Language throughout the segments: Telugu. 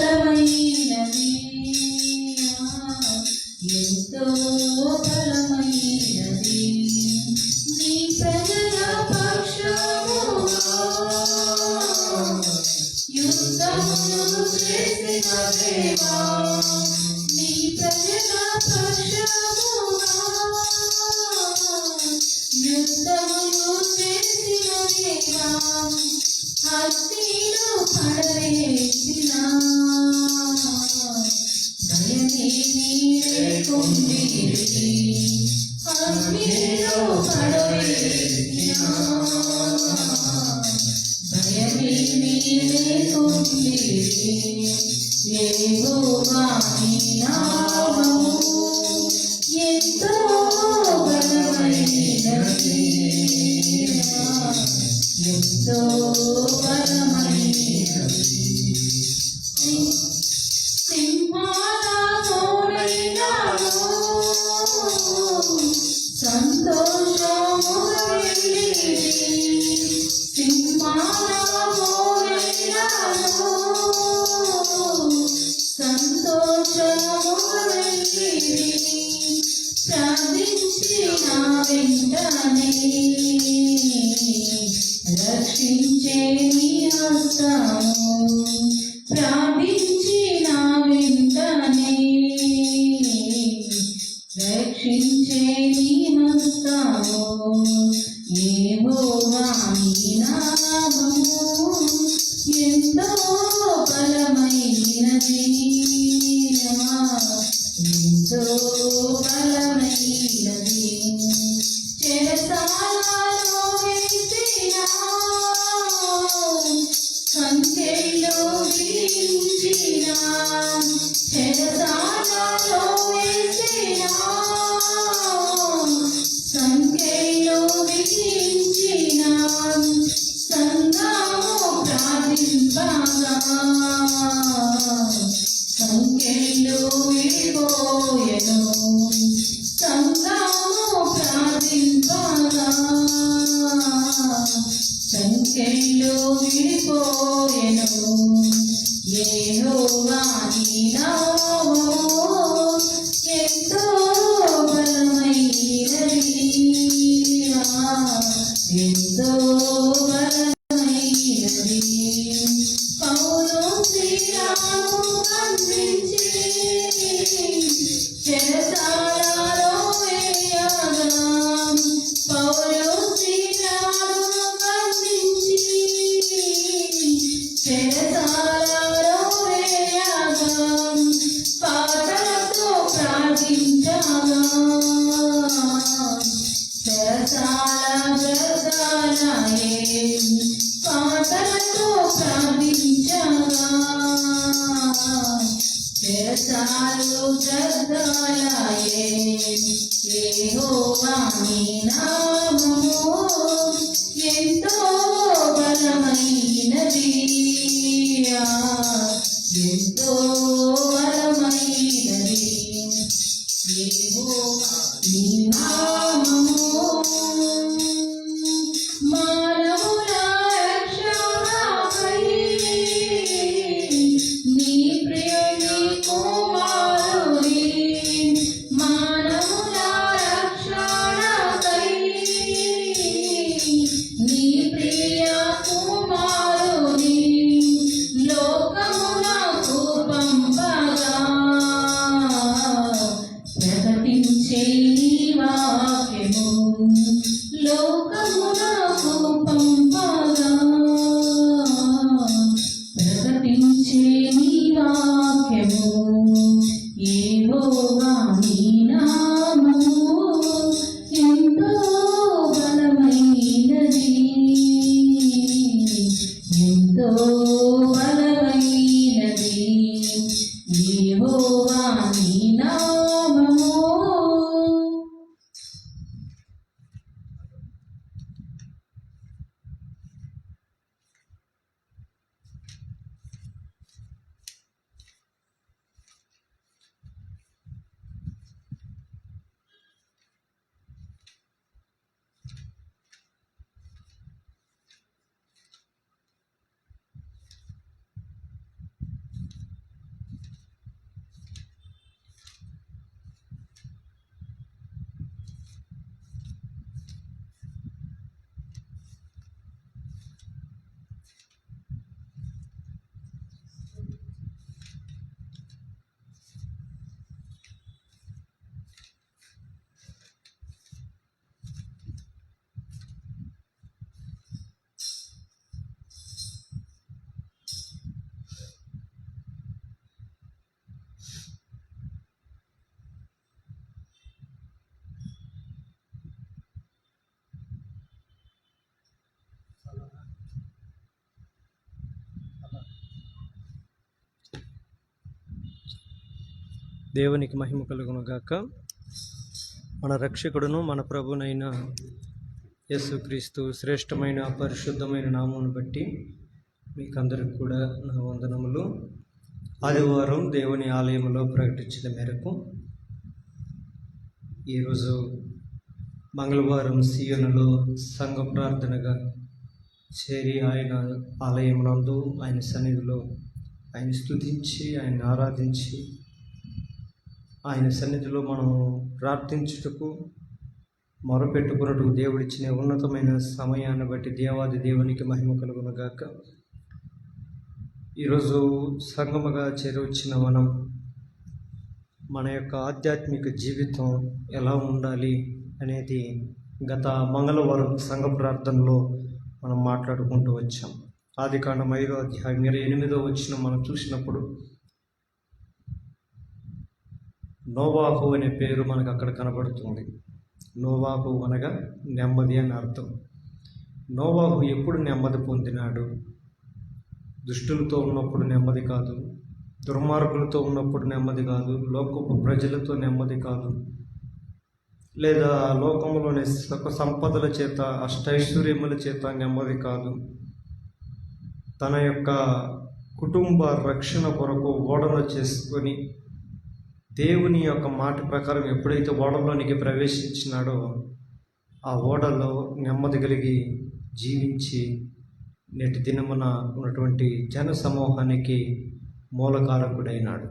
బలమైనది, ఎంతో బలమైనది. నీ ప్రజల పక్షముగా యుద్ధమును చేసిన దేవా, నీ ప్రజల పక్షముగా యుద్ధమును చేసిన దేవా, అగ్నిలో పడవేసిన భయమే నీకుండిరి, అగ్నిలో పడవేసిన భయమే నీకుండిరి. యెహోవా నీ నామము ఎంతో బలమైనది, ఎంతో బలమైనది. సింహాల మోడైనాను సంతోషముగా వెళ్ళిరి, సింహాల మోడైనాను సంతోషముగా వెళ్ళిరి. ప్రార్థించిన వెంటనే రక్షించే నీ హస్తము, ప్రార్థించిన వెంటనే రక్షించే నీ హస్తము. యెహోవా నీ నామము ఎంతో బలమైనది, ఎంతో బలమైనది. చెరసాలలో వేసిన సంఖ్యలో విధించిన, చెరసాలలో వేసిన సంఖ్యలో విధించిన సంఘము ప్రార్థింపగా సంఖ్యలో విడిపోయెను, సంఘము ప్రార్థింపగా సంఖ్యలో విడిపోయెను. యెహోవా నీ నామము ఎంతో బలమైనది, ఎంతో బలమైనది. పౌలు శ్రీరాము బంధించి చెరసాలలో వేయగా, పౌలు శ్రీరాము బంధించి చెరసాలలో వేయగా, పాటలతో ప్రార్థించగా చెరసాల గర్దాలయే, పాటలతో ప్రార్థించగా చెరసాలు గర్దాలయే. యెహోవా నీ నామము ఎంతో బలమైనది, ఎంతో బలమైనది. యెహోవా నీ నామము మానవుల రక్షణకై నీ ప్రియుని కుమారుని, మానవుల రక్షణకై నీ ప్రియ కుమారుని లోకమునకు పంపగా ప్రకటించే నీ వాక్యము, లోకమునకు పంపగా ప్రకటించే నీ వాక్యము. యెహోవా నీ నామము ఎంతో బలమైనది, ఎంతో బలమైనది. యెహోవా నీ నామము. దేవునికి మహిమ కలుగునుగాక. మన రక్షకుడును మన ప్రభునైన యేసుక్రీస్తు శ్రేష్టమైన పరిశుద్ధమైన నామమును బట్టి మీకందరికి కూడా నా వందనములు. ఆదివారం దేవుని ఆలయంలో ప్రకటించిన మేరకు ఈరోజు మంగళవారం సియోనులో సంఘ ప్రార్థనగా చేరి ఆయన ఆలయం నందు ఆయన సన్నిధిలో ఆయన స్తుతించి ఆయన ఆరాధించి ఆయన సన్నిధిలో మనం ప్రార్థించుటకు మొరపెట్టుకున్నట్టు దేవుడిచ్చిన ఉన్నతమైన సమయాన్ని బట్టి దేవాది దేవునికి మహిమ కలుగునుగాక. ఈరోజు సంగముగా చేరవచ్చిన మనం మన యొక్క ఆధ్యాత్మిక జీవితం ఎలా ఉండాలి అనేది గత మంగళవారం సంఘ ప్రార్థనలో మనం మాట్లాడుకుంటూ వచ్చాం. ఆదికాండం 5వ అధ్యాయం 28వ వచనం మనం చూసినప్పుడు నోవాహు అనే పేరు మనకు అక్కడ కనబడుతుంది. నోవాహు అనగా నెమ్మది అని అర్థం. నోవాహు ఎప్పుడు నెమ్మది పొందినాడు? దుష్టులతో ఉన్నప్పుడు నెమ్మది కాదు, దుర్మార్గులతో ఉన్నప్పుడు నెమ్మది కాదు, లోకపు ప్రజలతో నెమ్మది కాదు, లేదా లోకంలోని సుఖ సంపదల చేత అష్టైశ్వర్యముల చేత నెమ్మది కాదు. తన యొక్క కుటుంబ రక్షణ కొరకు ఓడలు చేసుకొని దేవుని యొక్క మాట ప్రకారం ఎప్పుడైతే ఓడలోనికి ప్రవేశించినాడో ఆ ఓడలో నెమ్మది కలిగి జీవించి నేటి దినమున ఉన్నటువంటి జన సమూహానికి మూలకారకుడైనాడు.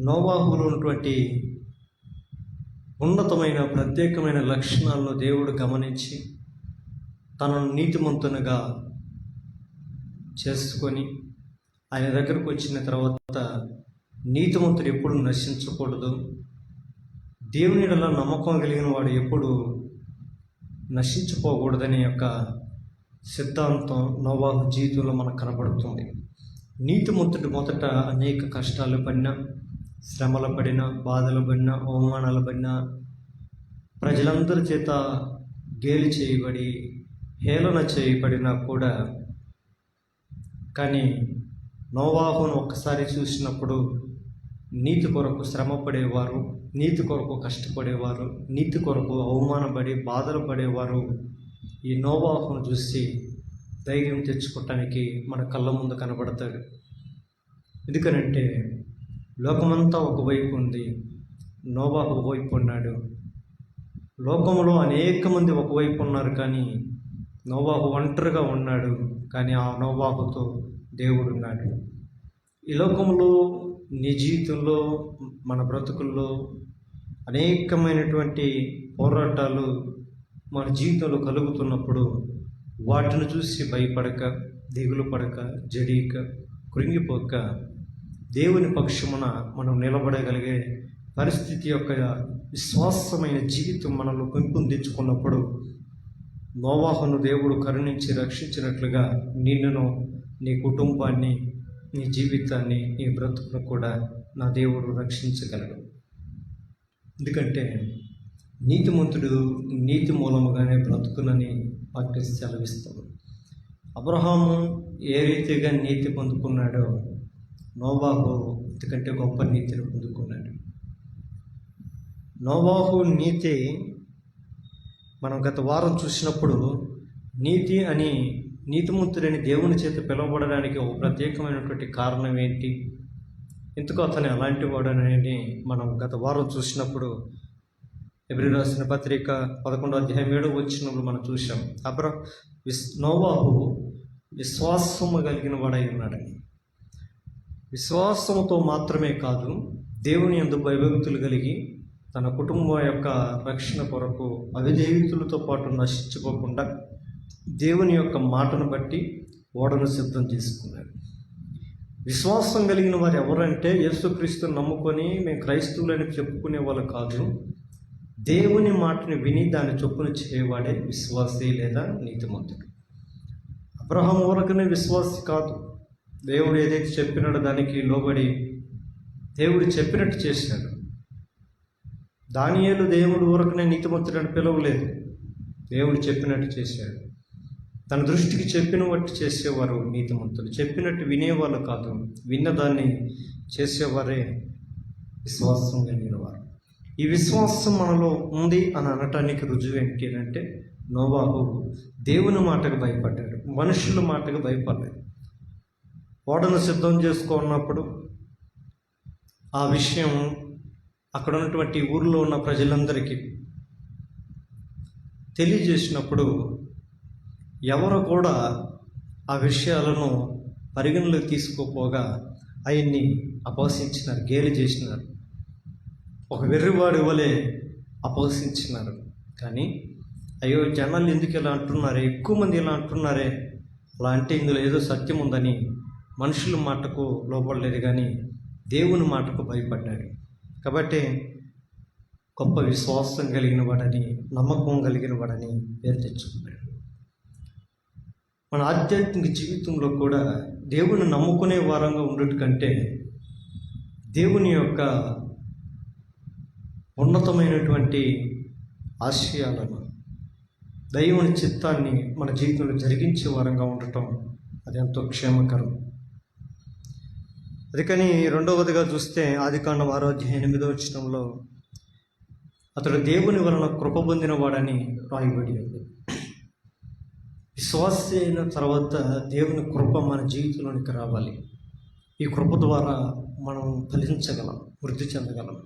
నోవాహులో ఉన్నటువంటి ఉన్నతమైన ప్రత్యేకమైన లక్షణాలను దేవుడు గమనించి తనను నీతిమంతునిగా చేసుకొని ఆయన దగ్గరకు వచ్చిన తర్వాత నీతిమంతుడు ఎప్పుడు నశించకూడదు, దేవుని యెడల నమ్మకం కలిగిన వాడు ఎప్పుడు నశించిపోకూడదనే యొక్క సిద్ధాంతం నోవాహు జీవితంలో మనకు కనబడుతుంది. నీతిమంతుడు మొదట అనేక కష్టాలు పడినా, శ్రమలు పడినా, బాధలు పడినా, అవమానాలు పడినా, ప్రజలందరి చేత గేలి చేయబడి హేళన చేయబడినా కూడా కానీ నోవాహును ఒక్కసారి చూసినప్పుడు నీతి కొరకు శ్రమ పడేవారు, నీతి కొరకు కష్టపడేవారు, నీతి కొరకు అవమానపడి బాధలు పడేవారు ఈ నోవాహును చూసి ధైర్యం తెచ్చుకోవటానికి మన కళ్ళ ముందు కనబడతాడు. ఎందుకనంటే లోకమంతా ఒకవైపు ఉంది, నోవాహు ఒకవైపు ఉన్నాడు. లోకంలో అనేక మంది ఒకవైపు ఉన్నారు, కానీ నోవాహు ఒంటరిగా ఉన్నాడు. కానీ ఆ నోవాహుతో దేవుడు ఉన్నాడు. ఈ లోకంలో నీ జీవితంలో మన బ్రతుకుల్లో అనేకమైనటువంటి పోరాటాలు మన జీవితంలో కలుగుతున్నప్పుడు వాటిని చూసి భయపడక, దిగులు పడక, జడీక, కృంగిపోక దేవుని పక్షమున మనం నిలబడగలిగే పరిస్థితి యొక్క విశ్వాసమైన జీవితం మనలో పెంపొందించుకున్నప్పుడు నోవాహును దేవుడు కరుణించి రక్షించినట్లుగా నిన్నును, నీ కుటుంబాన్ని, నీ జీవితాన్ని, నీ బ్రతుకును కూడా నా దేవుడు రక్షించగలడు. ఎందుకంటే నీతిమంతుడు నీతి మూలముగానే బ్రతుకునని వాక్యం సెలవిస్తాడు. అబ్రహాము ఏ రీతిగా నీతి పొందుకున్నాడో నోవాహు ఎందుకంటే గొప్ప నీతిని పొందుకున్నాడు. నోవాహు నీతి మనం గత వారం చూసినప్పుడు నీతిమంతుడని దేవుని చేత పిలువబడడానికి ఒక ప్రత్యేకమైనటువంటి కారణం ఏంటి, ఎందుకు అతను అలాంటి వాడు అనేది మనం గత వారం చూసినప్పుడు హెబ్రీ రాసిన పత్రిక 11వ అధ్యాయం 7వ వచనంలో మనం చూసాం. నోవాహు విశ్వాసము కలిగిన వాడై ఉన్నాడని. విశ్వాసముతో మాత్రమే కాదు, దేవుని యందు భయభక్తులు కలిగి తన కుటుంబం యొక్క రక్షణ కొరకు అవిధేయతలతో పాటు నశించుకోకుండా దేవుని యొక్క మాటను బట్టి ఓడను సిద్ధం చేసుకున్నాడు. విశ్వాసం కలిగిన వారు ఎవరంటే యేసుక్రీస్తుని నమ్ముకొని మేము క్రైస్తవులని చెప్పుకునే వాళ్ళు కాదు, దేవుని మాటని విని దాని చొప్పున చేయవాడే విశ్వాసి లేదా నీతిమంతుడు. అబ్రహాము వరకునే విశ్వాసి కాదు, దేవుడు ఏదైతే చెప్పినాడో దానికి లోబడి దేవుడు చెప్పినట్టు చేశాడు. దానియేలు దేవుడు ఊరకనే నీతిమంతుడని పిలవలేదు, దేవుడు చెప్పినట్టు చేశాడు. తన దృష్టికి చెప్పిన వాటి చేసేవారు నీతిమంతులు. చెప్పినట్టు వినేవాళ్ళు కాదు, విన్నదాన్ని చేసేవారే విశ్వాసం కలిగిన వారు. ఈ విశ్వాసం మనలో ఉంది అని అనటానికి రుజువు ఏంటి అంటే, నోవాహు దేవుని మాటకు భయపడ్డాడు, మనుషుల మాటకు భయపడలేదు. ఓడను సిద్ధం చేసుకున్నప్పుడు ఆ విషయం అక్కడ ఉన్నటువంటి ఊర్లో ఉన్న ప్రజలందరికీ తెలియజేసినప్పుడు ఎవరు కూడా ఆ విషయాలను పరిగణలోకి తీసుకోపోగా ఆయన్ని అపహసించినారు, గేలి చేసినారు, ఒక వెర్రివాడి వలె అపహసించినారు. కానీ అయ్యో జనాలు ఎందుకు ఇలా అంటున్నారే, ఎక్కువ మంది ఇలా అంటున్నారే, అలా అంటే ఇందులో ఏదో సత్యం ఉందని మనుషుల మాటకు లోపడలేదు, కానీ దేవుని మాటకు భయపడ్డాడు. కాబట్టి గొప్ప విశ్వాసం కలిగిన వాడని, నమ్మకం కలిగిన వాడని పేరు తెచ్చుకున్నాడు. మన ఆధ్యాత్మిక జీవితంలో కూడా దేవుని నమ్ముకునే వారంగా ఉండట కంటే దేవుని యొక్క ఉన్నతమైనటువంటి ఆశయాలను, దైవుని చిత్తాన్ని మన జీవితంలో జరిగించే వారంగా ఉండటం అది ఎంతో క్షేమకరం. అందుకని రెండవదిగా చూస్తే ఆదికాండం 6:8 అతడు దేవుని వలన కృప పొందిన వాడని రాయబడి ఉంది. విశ్వాసి అయిన తర్వాత దేవుని కృప మన జీవితంలోనికి రావాలి. ఈ కృప ద్వారా మనం ఫలించగలం, వృద్ధి చెందగలం.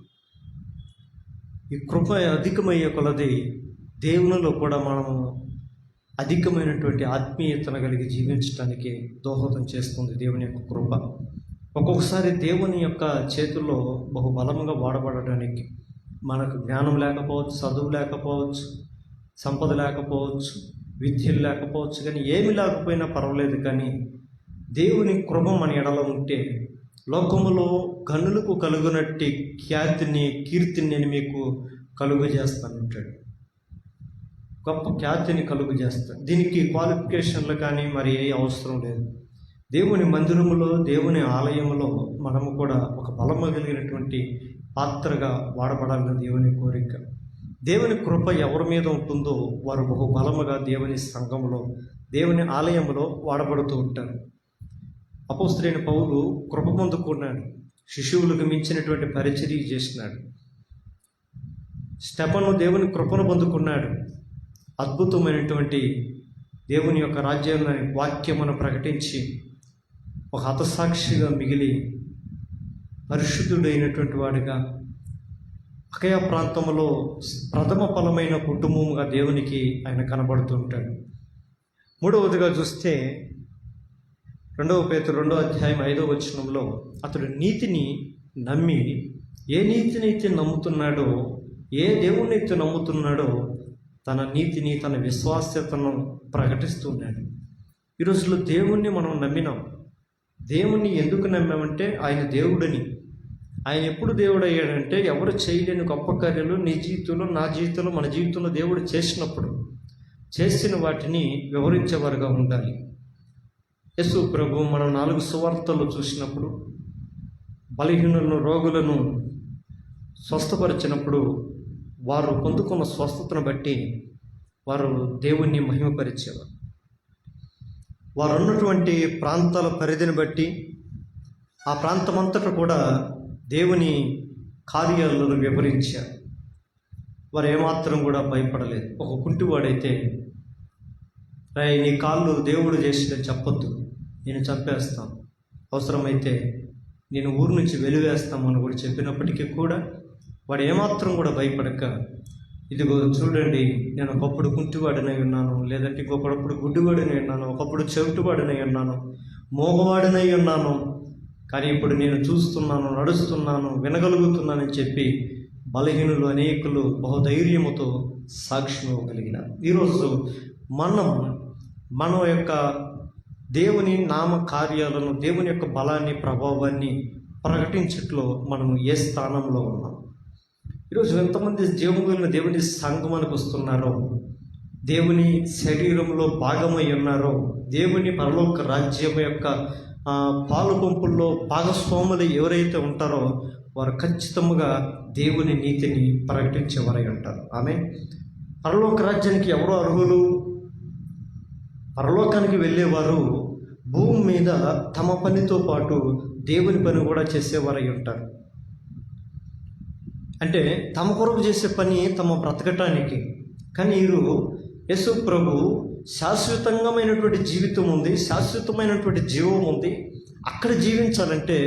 ఈ కృప అధికమయ్యే కొలది దేవునిలో కూడా మనము అధికమైనటువంటి ఆత్మీయతను కలిగి జీవించడానికి దోహదం చేస్తుంది దేవుని యొక్క కృప. ఒక్కొక్కసారి దేవుని యొక్క చేతుల్లో బహు బలముగా వాడబడడానికి మనకు జ్ఞానం లేకపోవచ్చు, చదువు లేకపోవచ్చు, సంపద లేకపోవచ్చు, విద్యలు లేకపోవచ్చు, కానీ ఏమి లేకపోయినా పర్వాలేదు, కానీ దేవుని కృప మన ఎడలో ఉంటే లోకములో కన్నులకు కలుగునట్టి కీర్తిని నేను మీకు కలుగు చేస్తానంటాడు. గొప్ప ఖ్యాతిని కలుగు చేస్తాను. దీనికి క్వాలిఫికేషన్లు కానీ మరి ఏ అవసరం లేదు. దేవుని మందిరములో, దేవుని ఆలయములో మనము కూడా ఒక బలము కలిగినటువంటి పాత్రగా వాడబడాలని దేవుని కోరిక. దేవుని కృప ఎవరి మీద ఉంటుందో వారు బహు బలముగా దేవుని సంఘములో, దేవుని ఆలయములో వాడబడుతూ ఉంటారు. అపోస్తలుడైన పౌలు కృప పొందుకున్నాడు, శిశువులకు మించినటువంటి పరిచర్య చేసినాడు. స్టెఫను దేవుని కృపను పొందుకున్నాడు, అద్భుతమైనటువంటి దేవుని యొక్క రాజ్యాన్ని వాక్యమును ప్రకటించి ఒక హతసాక్షిగా మిగిలి పరిశుద్ధుడైనటువంటి వాడిగా అకయ ప్రాంతంలో ప్రథమ ఫలమైన కుటుంబముగా దేవునికి ఆయన కనబడుతూ ఉంటాడు. మూడవదిగా చూస్తే 2 పేతురు 2:5 అతడు నీతిని నమ్మి, ఏ నీతినైతే నమ్ముతున్నాడో, ఏ దేవునైతే నమ్ముతున్నాడో తన నీతిని, తన విశ్వాస్యతను ప్రకటిస్తున్నాడు. ఈ రోజుల్లో దేవుణ్ణి మనం నమ్మినాం. దేవుణ్ణి ఎందుకు నమ్మామంటే ఆయన దేవుడని. ఆయన ఎప్పుడు దేవుడు అయ్యాడంటే ఎవరు చేయలేని గొప్ప కార్యాలు నీ జీవితంలో, నా జీవితంలో, మన జీవితంలో దేవుడు చేసినప్పుడు చేసిన వాటిని వివరించేవారుగా ఉండాలి. యేసు ప్రభు మనం 4 సువార్తలు చూసినప్పుడు బలహీనులను, రోగులను స్వస్థపరిచినప్పుడు వారు పొందుకున్న స్వస్థతను బట్టి వారు దేవుణ్ణి మహిమపరిచేవారు. వారు ఉన్నటువంటి ప్రాంతాల పరిధిని బట్టి ఆ ప్రాంతమంతటా కూడా దేవుని కార్యాలను వివరించారు. వారు ఏమాత్రం కూడా భయపడలేదు. ఒక కుంటివాడైతే నీ కాళ్ళు దేవుడు చేసినని చెప్పొద్దు, నేను చంపేస్తాను, అవసరమైతే నేను ఊరు నుంచి వెలివేస్తామని కూడా చెప్పినప్పటికీ కూడా వాడు ఏమాత్రం కూడా భయపడక, ఇదిగో చూడండి, నేను ఒకప్పుడు కుంటివాడినై ఉన్నాను, లేదంటే ఇంకొకప్పుడు గుడ్డివాడినై ఉన్నాను, ఒకప్పుడు చెవిటివాడినై ఉన్నాను, మోగవాడినై ఉన్నాను, కానీ ఇప్పుడు నేను చూస్తున్నాను, నడుస్తున్నాను, వినగలుగుతున్నానని చెప్పి బలహీనులు అనేకులు బహుధైర్యముతో సాక్ష్యం ఇవ్వగలిగినారు. ఈరోజు మన యొక్క దేవుని నామ కార్యాలను, దేవుని యొక్క బలాన్ని, ప్రభావాన్ని ప్రకటించట్లో మనం ఏ స్థానంలో ఉన్నాం? ఈరోజు ఎంతమంది జీవములైన దేవుని సంఘమానికి వస్తున్నారో, దేవుని శరీరంలో భాగమై ఉన్నారో, దేవుని పరలోక రాజ్యం యొక్క పాలు పంపుల్లో భాగస్వాములు ఎవరైతే ఉంటారో వారు ఖచ్చితంగా దేవుని నీతిని ప్రకటించేవారై ఉంటారు. ఆమె పరలోక రాజ్యానికి ఎవరు అర్హులు? పరలోకానికి వెళ్ళేవారు భూమి మీద తమ పనితో పాటు దేవుని పని కూడా చేసేవారై ఉంటారు. అంటే తమ కొరకు చేసే పని తమ బ్రతకటానికి. కానీ వీరు యేసు ప్రభు శాశ్వతమైనటువంటి జీవితం ఉంది, శాశ్వతమైనటువంటి జీవం ఉంది. అక్కడ జీవించాలంటే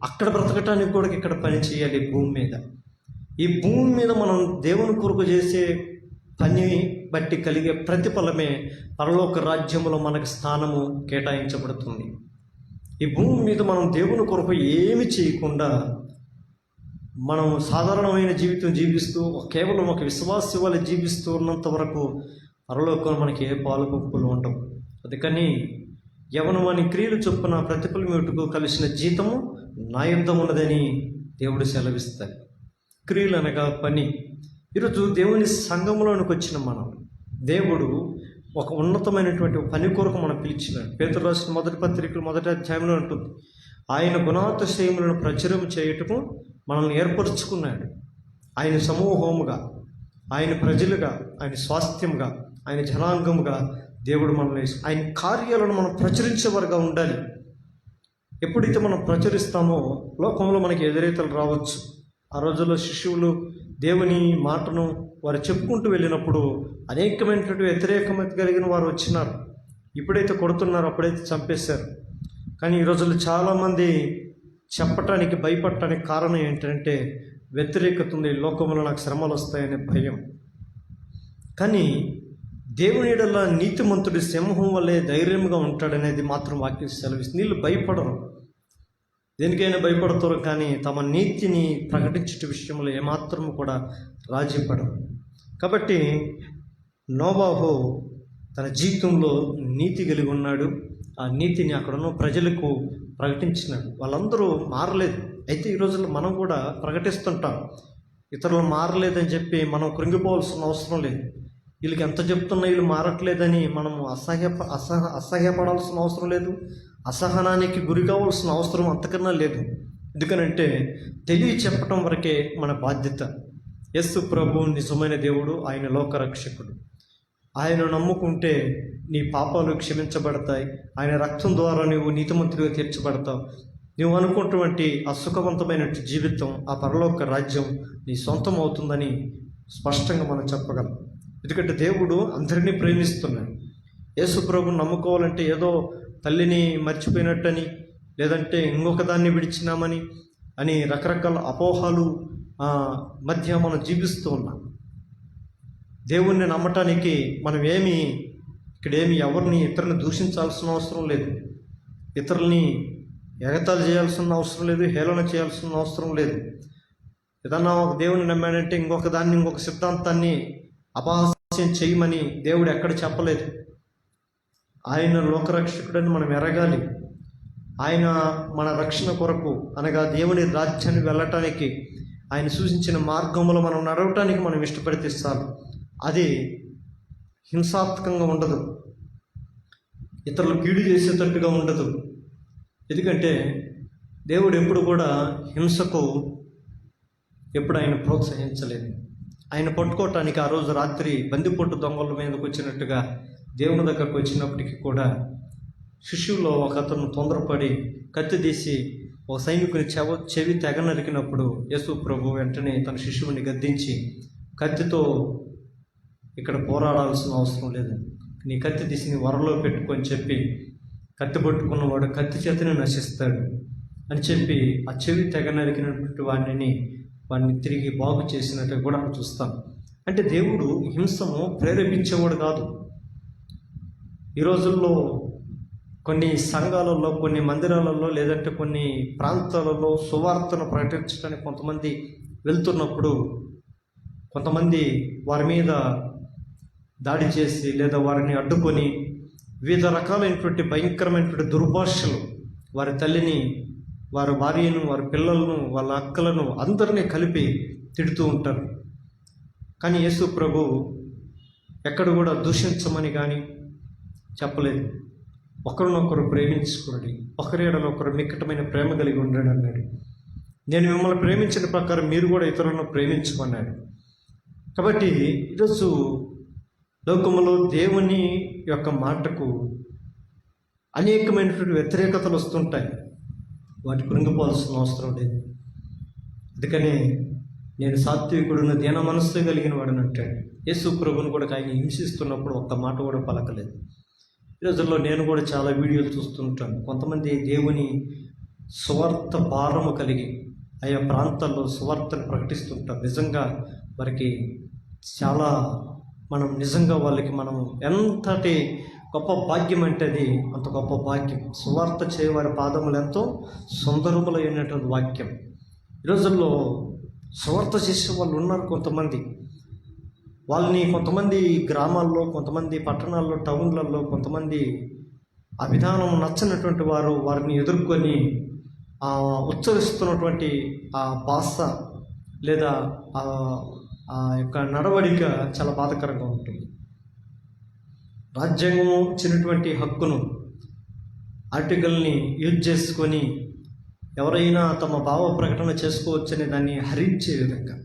అక్కడ బ్రతకటానికి కూడా ఇక్కడ పని చేయాలి భూమి మీద. ఈ భూమి మీద మనం దేవుని కొరకు చేసే పని బట్టి కలిగే ప్రతిఫలమే పరలోక రాజ్యంలో మనకు స్థానము కేటాయించబడుతుంది. ఈ భూమి మీద మనం దేవుని కొరకు ఏమి చేయకుండా మనం సాధారణమైన జీవితం జీవిస్తూ కేవలం ఒక విశ్వాస వల్ల జీవిస్తూ ఉన్నంత వరకు పరలోకంలో మనకి ఏ పాలు పంపులు ఉండవు. అందుకని యవనమని క్రియలు చొప్పున ప్రతిఫలమేటుకు కలిసిన జీతము నా యుద్ధం ఉన్నదని దేవుడు సెలవిస్తాడు. క్రియలు అనగా పని. ఈరోజు దేవుని సంఘంలోనికి వచ్చిన మనం దేవుడు ఒక ఉన్నతమైనటువంటి పని కొరకు మనం పిలిచినాడు. పేతురు రాసిన మొదటి పత్రికలు 1వ అధ్యాయంలో ఉంటుంది, ఆయన గుణాతిశయములను ప్రచురం చేయుటకు మనల్ని ఏర్పరచుకున్నాడు. ఆయన సమూహముగా, ఆయన ప్రజలుగా, ఆయన స్వాస్థ్యంగా, ఆయన జనాంగముగా దేవుడు మనల్ని ఆయన కార్యాలను మనం ప్రచురించేవారుగా ఉండాలి. ఎప్పుడైతే మనం ప్రచురిస్తామో లోకంలో మనకి ఎదురైతలు రావచ్చు. ఆ రోజుల్లో శిష్యులు దేవుని మాటను వారు చెప్పుకుంటూ వెళ్ళినప్పుడు అనేకమైనటువంటి వ్యతిరేకత కలిగిన వారు వచ్చినారు. ఇప్పుడైతే కొడుతున్నారు, అప్పుడైతే చంపేశారు. కానీ ఈ రోజుల్లో చాలామంది చెప్పటానికి భయపడటానికి కారణం ఏంటంటే వ్యతిరేకత ఉంది, లోకంలో నాకు శ్రమలు వస్తాయనే భయం. కానీ దేవుని యెడల నీతిమంతుడి సింహం వల్లే ధైర్యంగా ఉంటాడనేది మాత్రం వాక్యం సెలవిస్తుంది. వీళ్ళు భయపడరు, దేనికైనా భయపడతారు, కానీ తమ నీతిని ప్రకటించే విషయంలో ఏమాత్రం కూడా రాజీ పడరు. కాబట్టి నోవాహు తన జీవితంలో నీతి కలిగి ఉన్నాడు. ఆ నీతిని అక్కడున్న ప్రజలకు ప్రకటించినాడు. వాళ్ళందరూ మారలేదు. అయితే ఈ రోజుల్లో మనం కూడా ప్రకటిస్తుంటాం. ఇతరులు మారలేదని చెప్పి మనం కృంగిపోవాల్సిన అవసరం లేదు. వీళ్ళకి ఎంత చెప్తున్నా వీళ్ళు మారట్లేదని మనం అసహ్యపడాల్సిన అవసరం లేదు, అసహనానికి గురి కావాల్సిన అవసరం అంతకన్నా లేదు. ఎందుకనంటే తెలియ చెప్పటం వరకే మన బాధ్యత. యేసు ప్రభు నిజమైన దేవుడు, ఆయన లోకరక్షకుడు. ఆయన నమ్ముకుంటే నీ పాపాలు క్షమించబడతాయి. ఆయన రక్తం ద్వారా నువ్వు నీతిమంతుడిగా తీర్చబడతావు. నువ్వు అనుకున్నటువంటి ఆ సుఖవంతమైన జీవితం, ఆ పరలోక రాజ్యం నీ సొంతం అవుతుందని స్పష్టంగా మనం చెప్పగలం. ఎందుకంటే దేవుడు అందరినీ ప్రేమిస్తున్నాడు. యేసు ప్రభుని నమ్ముకోవాలంటే ఏదో తల్లిని మర్చిపోయినట్టని, లేదంటే ఇంకొక దాన్ని విడిచినామని అని రకరకాల అపోహాలు మధ్య మనం జీవిస్తూ ఉన్నాం. దేవుణ్ణి నమ్మటానికి మనం ఇక్కడేమి ఎవరిని ఇతరులను దూషించాల్సిన అవసరం లేదు, ఇతరుల్ని ఎగతాళి చేయాల్సిన అవసరం లేదు, హేళన చేయాల్సిన అవసరం లేదు. ఏదన్నా ఒక దేవుని నమ్మాడంటే ఇంకొక సిద్ధాంతాన్ని అపహాస్యం చేయమని దేవుడు ఎక్కడ చెప్పలేదు. ఆయన లోకరక్షకుడని మనం ఎరగాలి. ఆయన మన రక్షణ కొరకు అనగా దేవుని రాజ్యాన్ని వెళ్ళటానికి ఆయన సూచించిన మార్గంలో మనం నడవటానికి మనం ఇష్టపడితే చాలు. అది హింసాత్మకంగా ఉండదు, ఇతరులు కీడు చేసేటట్టుగా ఉండదు. ఎందుకంటే దేవుడు ఎప్పుడు కూడా హింసకు ఎప్పుడు ఆయన ప్రోత్సహించలేదు. ఆయన పట్టుకోవటానికి ఆ రోజు రాత్రి బందిపోటు దొంగల మీదకి వచ్చినట్టుగా దేవుని దగ్గరకు వచ్చినప్పటికీ కూడా శిష్యుల్లో ఒక అతను తొందరపడి కత్తి తీసి ఒక సైనికుని చెవి తెగ నరికినప్పుడు యేసు ప్రభు వెంటనే తన శిష్యుని గద్దించి, కత్తితో ఇక్కడ పోరాడాల్సిన అవసరం లేదు, నీ కత్తి తీసి నీ వరలో పెట్టుకొని చెప్పి, కత్తి పట్టుకున్నవాడు కత్తి చేతనే నశిస్తాడు అని చెప్పి ఆ చెవి తెగ నరికినటువంటి వాడిని తిరిగి బాగు చేసినట్టు కూడా చూస్తాం. అంటే దేవుడు హింసను ప్రేరేపించేవాడు కాదు. ఈ రోజుల్లో కొన్ని సంఘాలలో, కొన్ని మందిరాలలో, లేదంటే కొన్ని ప్రాంతాలలో సువార్తను ప్రకటించడానికి కొంతమంది వెళ్తున్నప్పుడు కొంతమంది వారి మీద దాడి చేసి లేదా వారిని అడ్డుకొని వివిధ రకాలైనటువంటి భయంకరమైనటువంటి దుర్భాషలు వారి తల్లిని, వారి భార్యను, వారి పిల్లలను, వాళ్ళ అక్కలను అందరినీ కలిపి తిడుతూ ఉంటారు. కానీ యేసు ప్రభు ఎక్కడ కూడా దూషించమని కానీ చెప్పలేదు. ఒకరినొకరు ప్రేమించుకోండి, ఒకరి ఎడల ఒకరు మిక్కటమైన ప్రేమ కలిగి ఉండండి అన్నాడు. నేను మిమ్మల్ని ప్రేమించిన ప్రకారం మీరు కూడా ఇతరులను ప్రేమించమన్నాడు. కాబట్టి ఈరోజు లోకములో దేవుని యొక్క మాటకు అనేకమైనటువంటి వ్యతిరేకతలు వస్తుంటాయి. వాటి కృంగిపోవాల్సిన అవసరం లేదు. అందుకనే నేను సాత్వికుడును దీన మనస్సు కలిగిన వాడని అంటాడు. యేసు ప్రభువును కూడా ఆయన హింసిస్తున్నప్పుడు ఒక్క మాట కూడా పలకలేదు. ఈ రోజుల్లో నేను కూడా చాలా వీడియోలు చూస్తుంటాను. కొంతమంది దేవుని సువార్త భారము కలిగి ఆయా ప్రాంతాల్లో సువార్తను ప్రకటిస్తుంటారు. నిజంగా వారికి చాలా నిజంగా వాళ్ళకి మనం ఎంతటి గొప్ప భాగ్యం అంటే అది అంత గొప్ప భాగ్యం. సువార్త చేయవారి పాదములు ఎంతో సుందరములైనటువంటి వాక్యం. ఈ రోజుల్లో సువార్త చేసే వాళ్ళు ఉన్నారు కొంతమంది. వాళ్ళని కొంతమంది గ్రామాల్లో, కొంతమంది పట్టణాల్లో, టౌన్లలో కొంతమంది ఆ విధానం నచ్చనటువంటి వారు వారిని ఎదుర్కొని ఉచ్చరిస్తున్నటువంటి ఆ భాష లేదా ఆ యొక్క నడవడిక చాలా బాధాకరంగా ఉంటుంది. రాజ్యాంగం ఇచ్చినటువంటి హక్కును, ఆర్టికల్ని యూజ్ చేసుకొని ఎవరైనా తమ భావ ప్రకటన చేసుకోవచ్చని దాన్ని హరించే విధంగా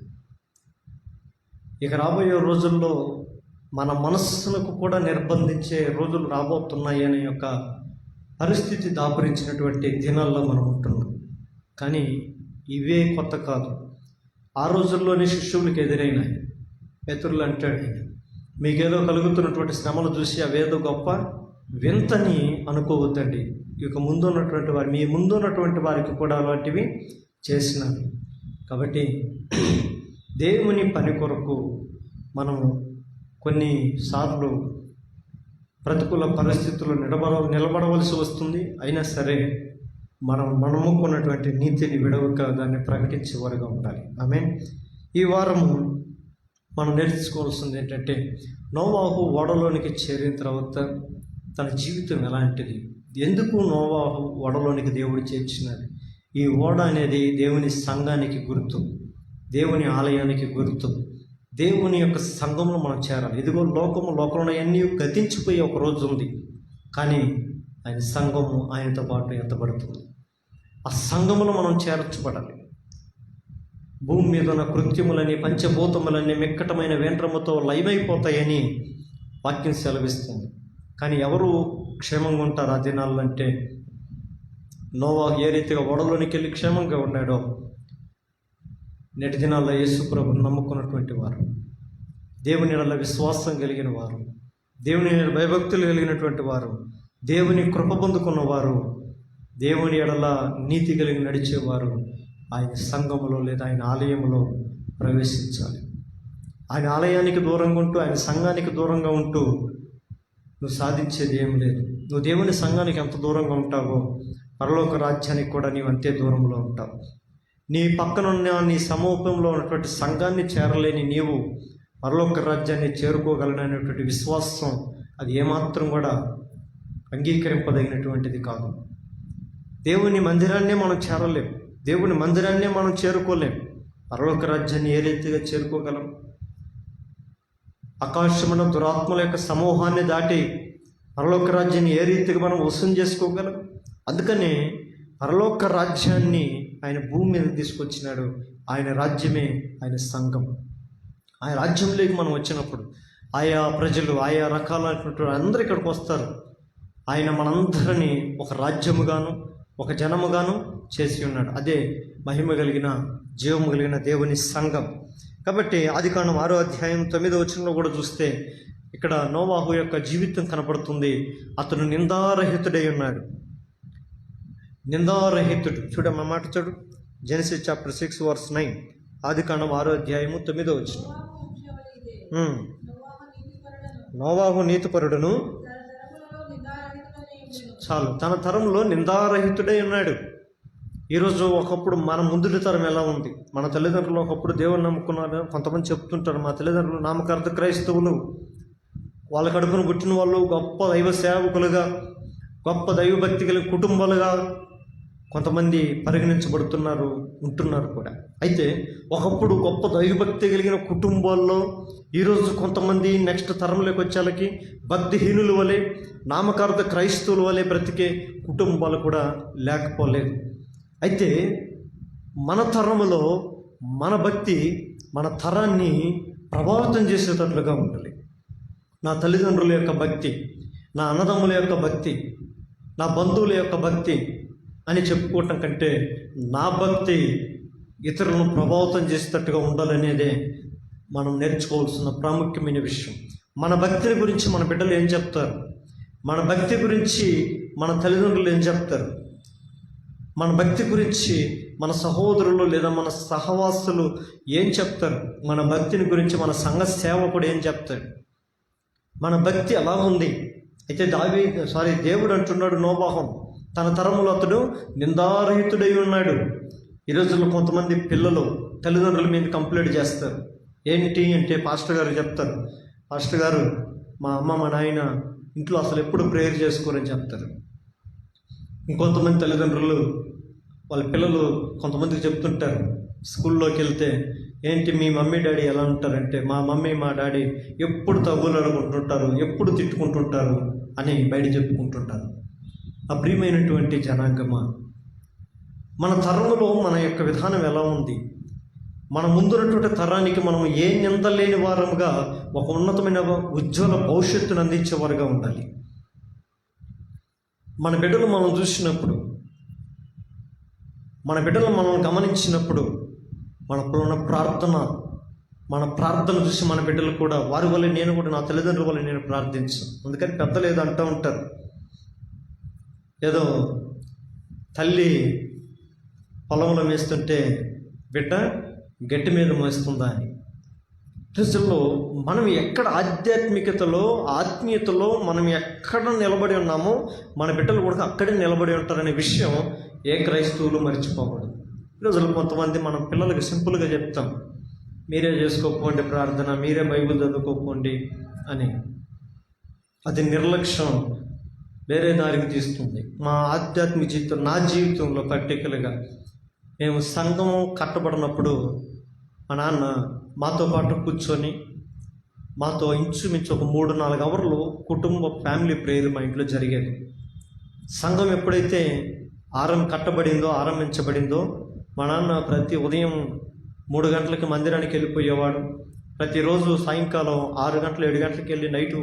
ఇక రాబోయే రోజుల్లో మన మనస్సులకు కూడా నిర్బంధించే రోజులు రాబోతున్నాయి అనే యొక్క పరిస్థితి దాపురించినటువంటి దినాల్లో మనం ఉంటున్నాం. కానీ ఇవే కొత్త కాదు. ఆ రోజుల్లోనే శిష్యులకు ఎదురైనాయి. పేతురులు అంటాడు, మీకేదో కలుగుతున్నటువంటి శ్రమలు చూసి అవేదో గొప్ప వింతని అనుకోవద్దండి. ఇక ముందున్నటువంటి వారు, మీ ముందున్నటువంటి వారికి కూడా అలాంటివి చేసినారు. కాబట్టి దేవుని పని కొరకు మనం కొన్నిసార్లు ప్రతికూల పరిస్థితుల్లో నిలబడవలసి వస్తుంది. అయినా సరే మనం నమ్ముకున్నటువంటి నీతిని విడవక దాన్ని ప్రకటించేవారుగా ఉండాలి. ఆమేన్. ఈ వారము మనం నేర్చుకోవాల్సింది ఏంటంటే, నోవాహు ఓడలోనికి చేరిన తర్వాత తన జీవితం ఎలాంటిది, ఎందుకు నోవాహు ఓడలోనికి దేవుడు చేర్చినాడు. ఈ ఓడ అనేది దేవుని సంఘానికి గుర్తు, దేవుని ఆలయానికి గుర్తు. దేవుని యొక్క సంఘంలో మనం చేరాలి. ఇదిగో లోకంలో అన్నీ గతించిపోయే ఒక రోజు ఉంది, కానీ ఆయన సంఘము ఆయనతో పాటు ఎత్తబడుతుంది. ఆ సంఘములో మనం చేర్చబడాలి. భూమి మీద ఉన్న కృత్యములని, పంచభూతములన్నీ మిక్కటమైన వేండ్రముతో లయమైపోతాయని వాక్యం సెలవిస్తుంది. కానీ ఎవరు క్షేమంగా ఉంటారు ఆ దినాల్లో అంటే, నోవాహు ఏ రీతిగా ఓడలోనికి వెళ్ళి క్షేమంగా ఉన్నాడో, నేటి దినాల్లో యేసు ప్రభువును నమ్ముకున్నటువంటి వారు, దేవుని ఎడల విశ్వాసం కలిగిన వారు, దేవుని భయభక్తులు కలిగినటువంటి వారు, దేవుని కృప పొందుకున్నవారు, దేవుని ఎడల నీతి కలిగి నడిచేవారు ఆయన సంఘములో లేదా ఆయన ఆలయంలో ప్రవేశించాలి. ఆయన ఆలయానికి దూరంగా ఉంటూ, ఆయన సంఘానికి దూరంగా ఉంటూ నువ్వు సాధించేది ఏం లేదు. నువ్వు దేవుని సంఘానికి ఎంత దూరంగా ఉంటావో పరలోక రాజ్యానికి కూడా నీవు అంతే దూరంలో ఉంటావు. నీ పక్కనున్న నీ సమూహంలో ఉన్నటువంటి సంఘాన్ని చేరలేని నీవు పరలోక రాజ్యాన్ని చేరుకోగలననేటువంటి విశ్వాసం అది ఏమాత్రం కూడా అంగీకరింపదగినటువంటిది కాదు. దేవుని మందిరాన్నే మనం చేరలేం, దేవుని మందిరాన్నే మనం చేరుకోలేం. పరలోక రాజ్యాన్ని ఏ రీతిగా చేరుకోగలం? ఆకాశమున దురాత్మల యొక్క సమూహాన్ని దాటి పరలోక రాజ్యాన్ని ఏ రీతిగా మనం వసూలు చేసుకోగలం? అందుకనే పరలోక రాజ్యాన్ని ఆయన భూమి మీద తీసుకొచ్చినాడు. ఆయన రాజ్యమే ఆయన సంఘం. ఆయన రాజ్యంలోకి మనం వచ్చినప్పుడు ఆయా ప్రజలు, ఆయా రకాలైనటువంటి అందరూ ఇక్కడికి వస్తారు. ఆయన మనందరినీ ఒక రాజ్యముగాను, ఒక జనముగాను చేసి ఉన్నాడు. అదే మహిమ కలిగిన, జీవము కలిగిన దేవుని సంఘం. కాబట్టి ఆదికాండం 6వ అధ్యాయం 9వ వచనంలో కూడా చూస్తే ఇక్కడ నోవాహు యొక్క జీవితం కనపడుతుంది. అతను నిందారహితుడై ఉన్నాడు. నిందారహితుడు. చూడమ్మ మాట చూడు, జెనసిస్ చాప్టర్ 6:9. ఆదికాండం 6వ అధ్యాయము 9వ వచనం. నోవాహు నీతిపరుడును, చాలు, తన తరంలో నిందారహితుడై ఉన్నాడు. ఈరోజు ఒకప్పుడు మన ముందుటి తరం ఎలా ఉంది? మన తల్లిదండ్రులు ఒకప్పుడు దేవుని నమ్ముకున్నారు. కొంతమంది చెప్తుంటారు, మా తల్లిదండ్రులు నామకార్థ క్రైస్తవులు, వాళ్ళ కడుపును పుట్టిన వాళ్ళు గొప్ప దైవ సేవకులుగా, గొప్ప దైవభక్తి కలిగిన కుటుంబాలుగా కొంతమంది పరిగణించబడుతున్నారు, ఉంటున్నారు కూడా. అయితే ఒకప్పుడు గొప్ప దైవభక్తి కలిగిన కుటుంబాల్లో ఈరోజు కొంతమంది నెక్స్ట్ తరంలోకి వచ్చేళ్ళకి భక్తిహీనుల వలె, నామకార్థ క్రైస్తవుల వలె బ్రతికే కుటుంబాలు కూడా లేకపోలేదు. అయితే మన తరములో మన భక్తి మన తరాన్ని ప్రభావితం చేసేటట్లుగా ఉండాలి. నా తల్లిదండ్రుల యొక్క భక్తి, నా అన్నదమ్ముల యొక్క భక్తి, నా బంధువుల యొక్క భక్తి అని చెప్పుకోవటం కంటే నా భక్తి ఇతరులను ప్రభావితం చేసేటట్టుగా ఉండాలనేదే మనం నేర్చుకోవాల్సిన ప్రాముఖ్యమైన విషయం. మన భక్తిని గురించి మన బిడ్డలు ఏం చెప్తారు, మన భక్తి గురించి మన తల్లిదండ్రులు ఏం చెప్తారు, మన భక్తి గురించి మన సహోదరులు లేదా మన సహవాసులు ఏం చెప్తారు, మన భక్తిని గురించి మన సంఘ సేవకుడు ఏం చెప్తాడు, మన భక్తి ఎలా ఉంది. అయితే దేవుడు అంటున్నాడు, నోబాహం తన తరములో అతడు నిందారహితుడై ఉన్నాడు. ఈ రోజుల్లో కొంతమంది పిల్లలు తల్లిదండ్రుల మీద కంప్లైంట్ చేస్తారు. ఏంటి అంటే పాస్టర్ గారు చెప్తారు, పాస్టర్ గారు మా అమ్మ మా నాయన ఇంట్లో అసలు ఎప్పుడు ప్రేయర్ చేసుకోరని చెప్తారు. ఇంకొంతమంది తల్లిదండ్రులు వాళ్ళ పిల్లలు కొంతమందికి చెప్తుంటారు, స్కూల్లోకి వెళ్తే ఏంటి మీ మమ్మీ డాడీ ఎలా ఉంటారంటే మా మమ్మీ మా డాడీ ఎప్పుడు తగులు అడుగుంటుంటారు, ఎప్పుడు తిట్టుకుంటుంటారు అని బయట చెప్పుకుంటుంటారు. అప్రియమైనటువంటి జనాంగమా, మన తరంలో మన యొక్క విధానం ఎలా ఉంది? మన ముందున్నటువంటి తరానికి మనం ఏ నిందలేని వారముగా ఒక ఉన్నతమైన ఉజ్వల భవిష్యత్తును అందించేవారుగా ఉండాలి. మన బిడ్డలు మనం చూసినప్పుడు, మన బిడ్డలు మనం గమనించినప్పుడు మనకున్న మన ప్రార్థన చూసి మన బిడ్డలు కూడా వారి వల్ల నేను కూడా నా తల్లిదండ్రుల వల్ల నేను ప్రార్థించాను. అందుకని పెద్దలు ఏదో అంటూ ఉంటారు, ఏదో తల్లి పొలంలో మేస్తుంటే బిడ్డ గట్టి మీద మోస్తుందా అని. ప్రజల్లో మనం ఎక్కడ ఆధ్యాత్మికతలో ఆత్మీయతలో మనం ఎక్కడ నిలబడి ఉన్నామో మన బిడ్డలు కూడా అక్కడే నిలబడి ఉంటారనే విషయం ఏ క్రైస్తవులు మర్చిపోకూడదు. ఈరోజు కొంతమంది మనం పిల్లలకి సింపుల్గా చెప్తాం, మీరే చేసుకోకపోండి ప్రార్థన, మీరే బైబిల్ చదువుకోకపోండి అని. అది నిర్లక్ష్యం వేరే దారికి తీస్తుంది. మా ఆధ్యాత్మిక జీవితం, నా జీవితంలో పర్టికులర్గా మేము సంఘం కట్టబడినప్పుడు మా నాన్న మాతో పాటు కూర్చొని మాతో ఇంచుమించు ఒక 3-4 అవర్లు కుటుంబ ఫ్యామిలీ ప్రేయర్ మా ఇంట్లో జరిగేది. సంఘం ఎప్పుడైతే ఆరంభించబడిందో మా నాన్న ప్రతి ఉదయం 3 గంటలకి మందిరానికి వెళ్ళిపోయేవాడు. ప్రతిరోజు సాయంకాలం 6 గంటలు 7 గంటలకి వెళ్ళి నైటు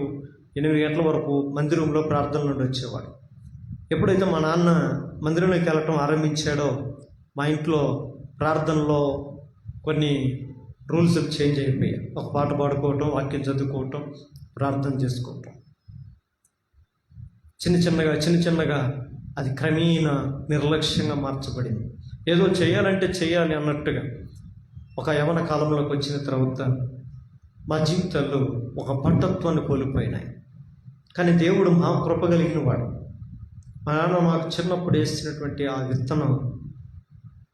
8 గంటల వరకు మందిరంలో ప్రార్థనలు నుండి వచ్చేవాడు. ఎప్పుడైతే మా నాన్న మందిరంలోకి వెళ్ళటం ఆరంభించాడో మా ఇంట్లో ప్రార్థనలో కొన్ని రూల్స్ చేంజ్ అయిపోయాయి. ఒక పాట పాడుకోవటం, వాక్యం చదువుకోవటం, ప్రార్థన చేసుకోవటం, చిన్న చిన్నగా అది క్రమేణా నిర్లక్ష్యంగా మార్చబడింది. ఏదో చేయాలంటే చేయాలి అన్నట్టుగా ఒక యవన కాలంలోకి వచ్చిన తర్వాత మా జీవితాల్లో ఒక పట్టత్వాన్ని కోల్పోయినాయి. కానీ దేవుడు మా కృప కలిగిన వాడు. మా నాన్న మాకు చిన్నప్పుడు వేసినటువంటి ఆ విత్తనం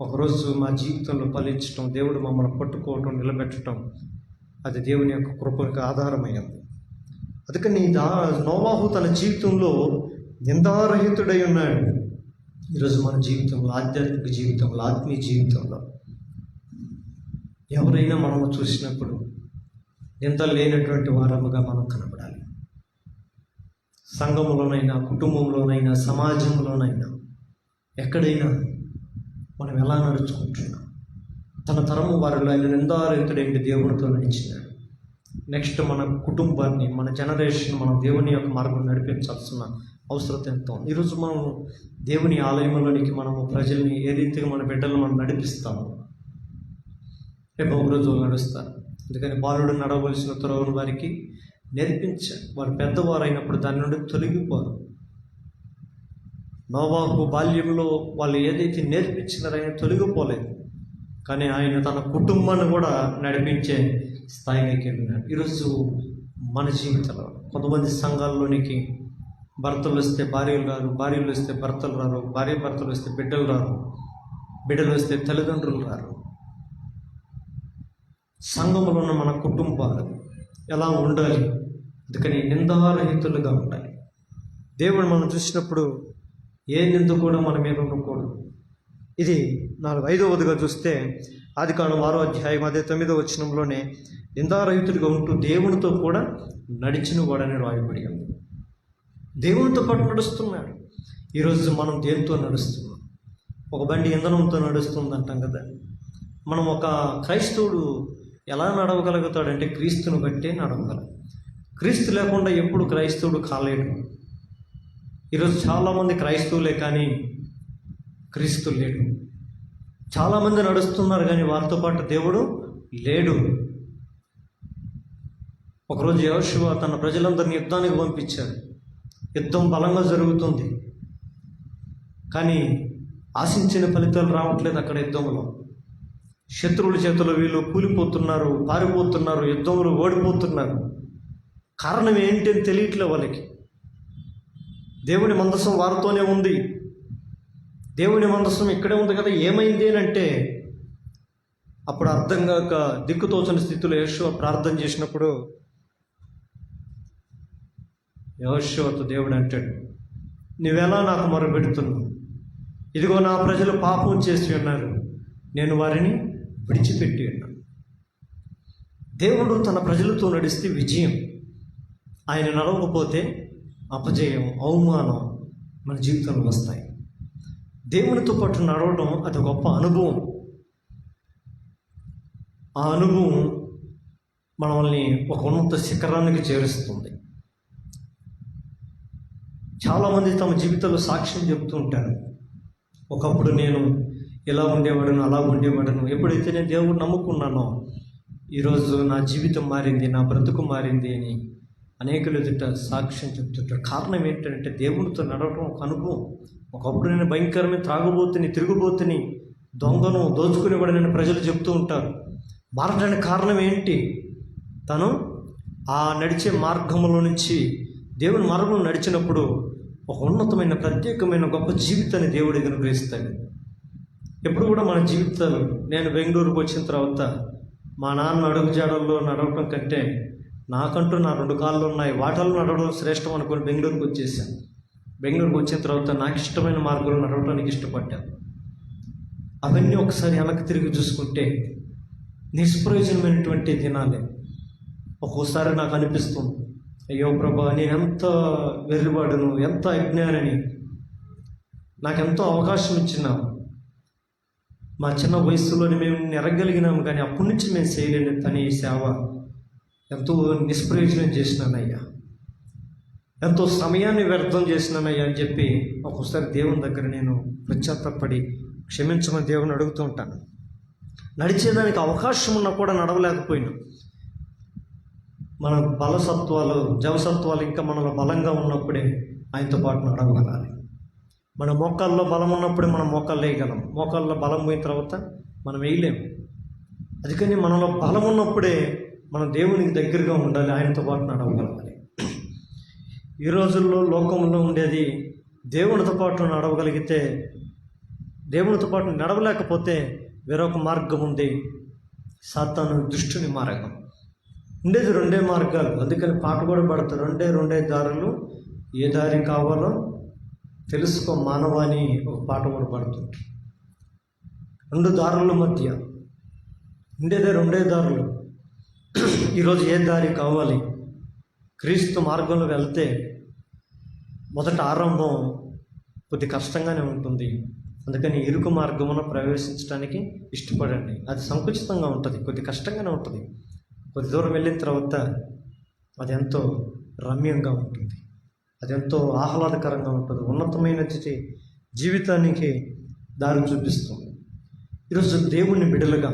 ఒకరోజు మా జీవితంలో ఫలించటం, దేవుడు మమ్మల్ని పట్టుకోవటం, నిలబెట్టడం, అది దేవుని యొక్క కృపకు ఆధారమైంది. అందుకని నోవాహు తన జీవితంలో నిందారహితుడై ఉన్నాడు. ఈరోజు మన జీవితంలో, ఆధ్యాత్మిక జీవితంలో, ఆత్మీయ జీవితంలో ఎవరైనా మనము చూసినప్పుడు నింద లేనటువంటి వారముగా మనం కనబడాలి. సంఘంలోనైనా, కుటుంబంలోనైనా, సమాజంలోనైనా, ఎక్కడైనా మనం ఎలా నడుచుకుంటున్నాం? తన తరము వారిలో ఆయన నిందారహితుడైన దేవునితో నడిచినాడు. నెక్స్ట్ మన కుటుంబాన్ని, మన జనరేషన్, మనం దేవుని యొక్క మార్గం నడిపించాల్సిన అవసరం ఎంత ఉంది. ఈరోజు మనం దేవుని ఆలయంలోనికి మనము ప్రజల్ని ఏ రీతిగా మన బిడ్డలను మనం నడిపిస్తాము, రేపు ఒక రోజు నడుస్తారు. అందుకని బాలుడు నడవలసిన త్రోవను వారికి నేర్పించారు. వారు పెద్దవారు అయినప్పుడు దాని నుండి తొలగిపోరు. నోవాహు బాల్యంలో వాళ్ళు ఏదైతే నేర్పించినారో ఆయన తొలగిపోలేదు. కానీ ఆయన తన కుటుంబాన్ని కూడా నడిపించే స్థాయికి వెళ్ళినాడు. ఈరోజు మన జీవితంలో కొంతమంది సంఘాల్లోనికి భర్తలు వస్తే భార్యలు రారు, భార్యలు వస్తే భర్తలు రారు, భర్తలు వస్తే బిడ్డలు రారు, బిడ్డలు వస్తే తల్లిదండ్రులు రారు. సంఘంలో ఉన్న మన కుటుంబాలు ఎలా ఉండాలి? అందుకని నిందారహితులుగా ఉండాలి. దేవుడు మనం చూసినప్పుడు ఏ నింద కూడా మన మీద ఉండకూడదు. ఇది 5వదిగా చూస్తే ఆదికాండం 6వ అధ్యాయం 9వ వచనంలోనే నిందారహితుడిగా ఉంటూ దేవునితో కూడా నడిచిన వాడని రాయబడి ఉంది. దేవునితో పాటు నడుస్తున్నాడు. ఈరోజు మనం దేనితో నడుస్తున్నాం? ఒక బండి ఇంధనంతో నడుస్తుంది అంటాం కదా. మనం ఒక క్రైస్తవుడు ఎలా నడవగలుగుతాడంటే క్రీస్తుని బట్టే నడవగలడు. క్రీస్తు లేకుండా ఎప్పుడు క్రైస్తవుడు కాలేడు. ఈరోజు చాలామంది క్రైస్తవులే కానీ క్రీస్తు లేడు. చాలామంది నడుస్తున్నారు కానీ వారితో పాటు దేవుడు లేడు. ఒకరోజు యెహోషువ తన ప్రజలందరినీ యుద్ధానికి పంపించాడు. యుద్ధం బలంగా జరుగుతుంది కానీ ఆశించిన ఫలితాలు రావట్లేదు. అక్కడ యుద్ధంలో శత్రువుల చేతుల్లో వీళ్ళు కూలిపోతున్నారు, పారిపోతున్నారు, యుద్ధంలో ఓడిపోతున్నారు. కారణం ఏంటి అని తెలియట్లేదు వాళ్ళకి. దేవుని మందసం వారితోనే ఉంది, దేవుని మందసం ఇక్కడే ఉంది కదా, ఏమైంది అని అంటే అప్పుడు అర్థం కాక దిక్కుతోచని స్థితిలో యెహోషువ ప్రార్థన చేసినప్పుడు యెహోషువతో దేవుడు అంటాడు, నువ్వెలా నాకు మొరపెడుతున్నావు? ఇదిగో నా ప్రజలు పాపం చేసి ఉన్నారు, నేను వారిని విడిచిపెట్టి ఉన్నాను. దేవుడు తన ప్రజలతో నడిస్తే విజయం, ఆయన నడవకపోతే అపజయం, అవమానం మన జీవితంలో వస్తాయి. దేవునితో పాటు నడవడం అది గొప్ప అనుభవం. ఆ అనుభవం మనల్ని ఒక ఉన్నత శిఖరానికి చేరుస్తుంది. చాలామంది తమ జీవితంలో సాక్ష్యం చెబుతూ ఉంటారు, ఒకప్పుడు నేను ఇలా ఉండేవాడను, అలా ఉండేవాడను, ఎప్పుడైతే నేను దేవుడు నమ్ముకున్నానో ఈరోజు నా జీవితం మారింది, నా బ్రతుకు మారింది అని అనేకులు ఎదుట సాక్ష్యం చెప్తుంటారు. కారణం ఏంటంటే దేవునితో నడవడం ఒక అనుభవం. ఒకప్పుడు నేను భయంకరమైన త్రాగుబోతుని, తిరుగుబోతుని, దొంగను, దోచుకునేవాడని ప్రజలు చెప్తూ ఉంటారు. మారడానికి కారణం ఏంటి? తను ఆ నడిచే మార్గంలో నుంచి దేవుని మార్గంలో నడిచినప్పుడు ఒక ఉన్నతమైన ప్రత్యేకమైన గొప్ప జీవితాన్ని దేవుడు అనుగ్రహిస్తాడు. ఎప్పుడు కూడా మన జీవితాలు, నేను బెంగళూరుకు వచ్చిన తర్వాత మా నాన్న అడుగుజాడల్లో నడవటం కంటే నాకంటూ నా 2 కాళ్ళు ఉన్నాయి, వాటిల్లో నడవడం శ్రేష్టం అనుకుని బెంగళూరుకు వచ్చేసాను. బెంగళూరుకు వచ్చిన తర్వాత నాకు ఇష్టమైన మార్గంలో నడవడానికి ఇష్టపడ్డాను. అవన్నీ ఒకసారి వెనక్కి తిరిగి చూసుకుంటే నిష్ప్రయోజనమైనటువంటి దినాలే. ఒక్కోసారి నాకు అనిపిస్తుంది, అయ్యో ప్రభా, నేను ఎంత వెర్రివాడును, ఎంత అజ్ఞానిని, నాకెంతో అవకాశం ఇచ్చినావు. మా చిన్న వయసులోని మేము నెరగలిగినాము కానీ అప్పటి నుంచి మేము చేయలేని తని సేవ ఎంతో నిష్ప్రయోజనం చేసినానయ్యా, ఎంతో సమయాన్ని వ్యర్థం చేసినానయ్యా అని చెప్పి ఒక్కోసారి దేవుని దగ్గర నేను పశ్చాత్తాపడి క్షమించమని దేవుని అడుగుతూ ఉంటాను. నడిచేదానికి అవకాశం ఉన్నా కూడా నడవలేకపోయినా మన బలసత్వాలు, జవసత్వాలు ఇంకా మనలో బలంగా ఉన్నప్పుడే ఆయనతో పాటు నడవగలాలి. మన మోకాల్లో బలం ఉన్నప్పుడే మనం మోకాళ్ళు వేయగలం. మోకాల్లో బలం పోయిన తర్వాత మనం వేయలేము. అందుకని మనలో బలం ఉన్నప్పుడే మనం దేవునికి దగ్గరగా ఉండాలి, ఆయనతో పాటు నడవగలగాలి. ఈ రోజుల్లో లోకంలో ఉండేది దేవునితో పాటు నడవగలిగితే, దేవునితో పాటు నడవలేకపోతే వేరొక మార్గం ఉంది, సాతాను దుష్టుని మార్గం. ఉండేది 2 మార్గాలు. అందుకని పాట కూడా పడతారు, 2 దారులు, ఏ దారి కావాలో తెలుసుకో మానవాని ఒక పాట కూడా పడుతుంది. 2 దారుల మధ్య ఉండేదే 2 దారులు. ఈరోజు ఏ దారి కావాలి? క్రీస్తు మార్గంలో వెళ్తే మొదట ఆరంభం కొద్ది కష్టంగానే ఉంటుంది. అందుకని ఇరుకు మార్గమున ప్రవేశించడానికి ఇష్టపడండి. అది సంకుచితంగా ఉంటుంది, కొద్ది కష్టంగానే ఉంటుంది. కొద్ది దూరం వెళ్ళిన తర్వాత అది ఎంతో రమ్యంగా ఉంటుంది, అది ఎంతో ఆహ్లాదకరంగా ఉంటుంది, ఉన్నతమైన జీవితానికి దారి చూపిస్తుంది. ఈరోజు దేవుని బిడలుగా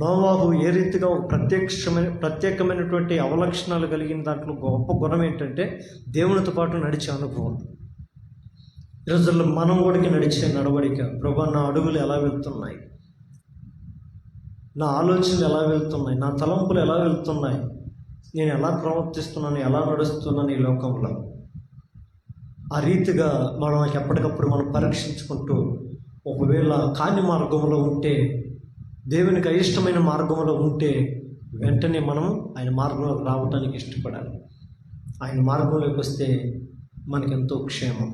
నోవాహు ఏ రీతిగా ఒక ప్రత్యేకమైనటువంటి అవలక్షణాలు కలిగిన దాంట్లో గొప్ప గుణం ఏంటంటే దేవునితో పాటు నడిచే అనుభవం. ఈరోజుల్లో మనం కూడా నడిచే నడవడిక, ప్రభా నా అడుగులు ఎలా వెళ్తున్నాయి, నా ఆలోచనలు ఎలా వెళ్తున్నాయి, నా తలంపులు ఎలా వెళ్తున్నాయి, నేను ఎలా ప్రవర్తిస్తున్నాను, ఎలా నడుస్తున్నాను ఈ లోకంలో. ఆ రీతిగా మనం ఎప్పటికప్పుడు మనం పరీక్షించుకుంటూ, ఒకవేళ కాని మార్గంలో ఉంటే, దేవునికి అయిష్టమైన మార్గంలో ఉంటే వెంటనే మనం ఆయన మార్గంలోకి రావడానికి ఇష్టపడాలి. ఆయన మార్గంలోకి వస్తే మనకెంతో క్షేమం.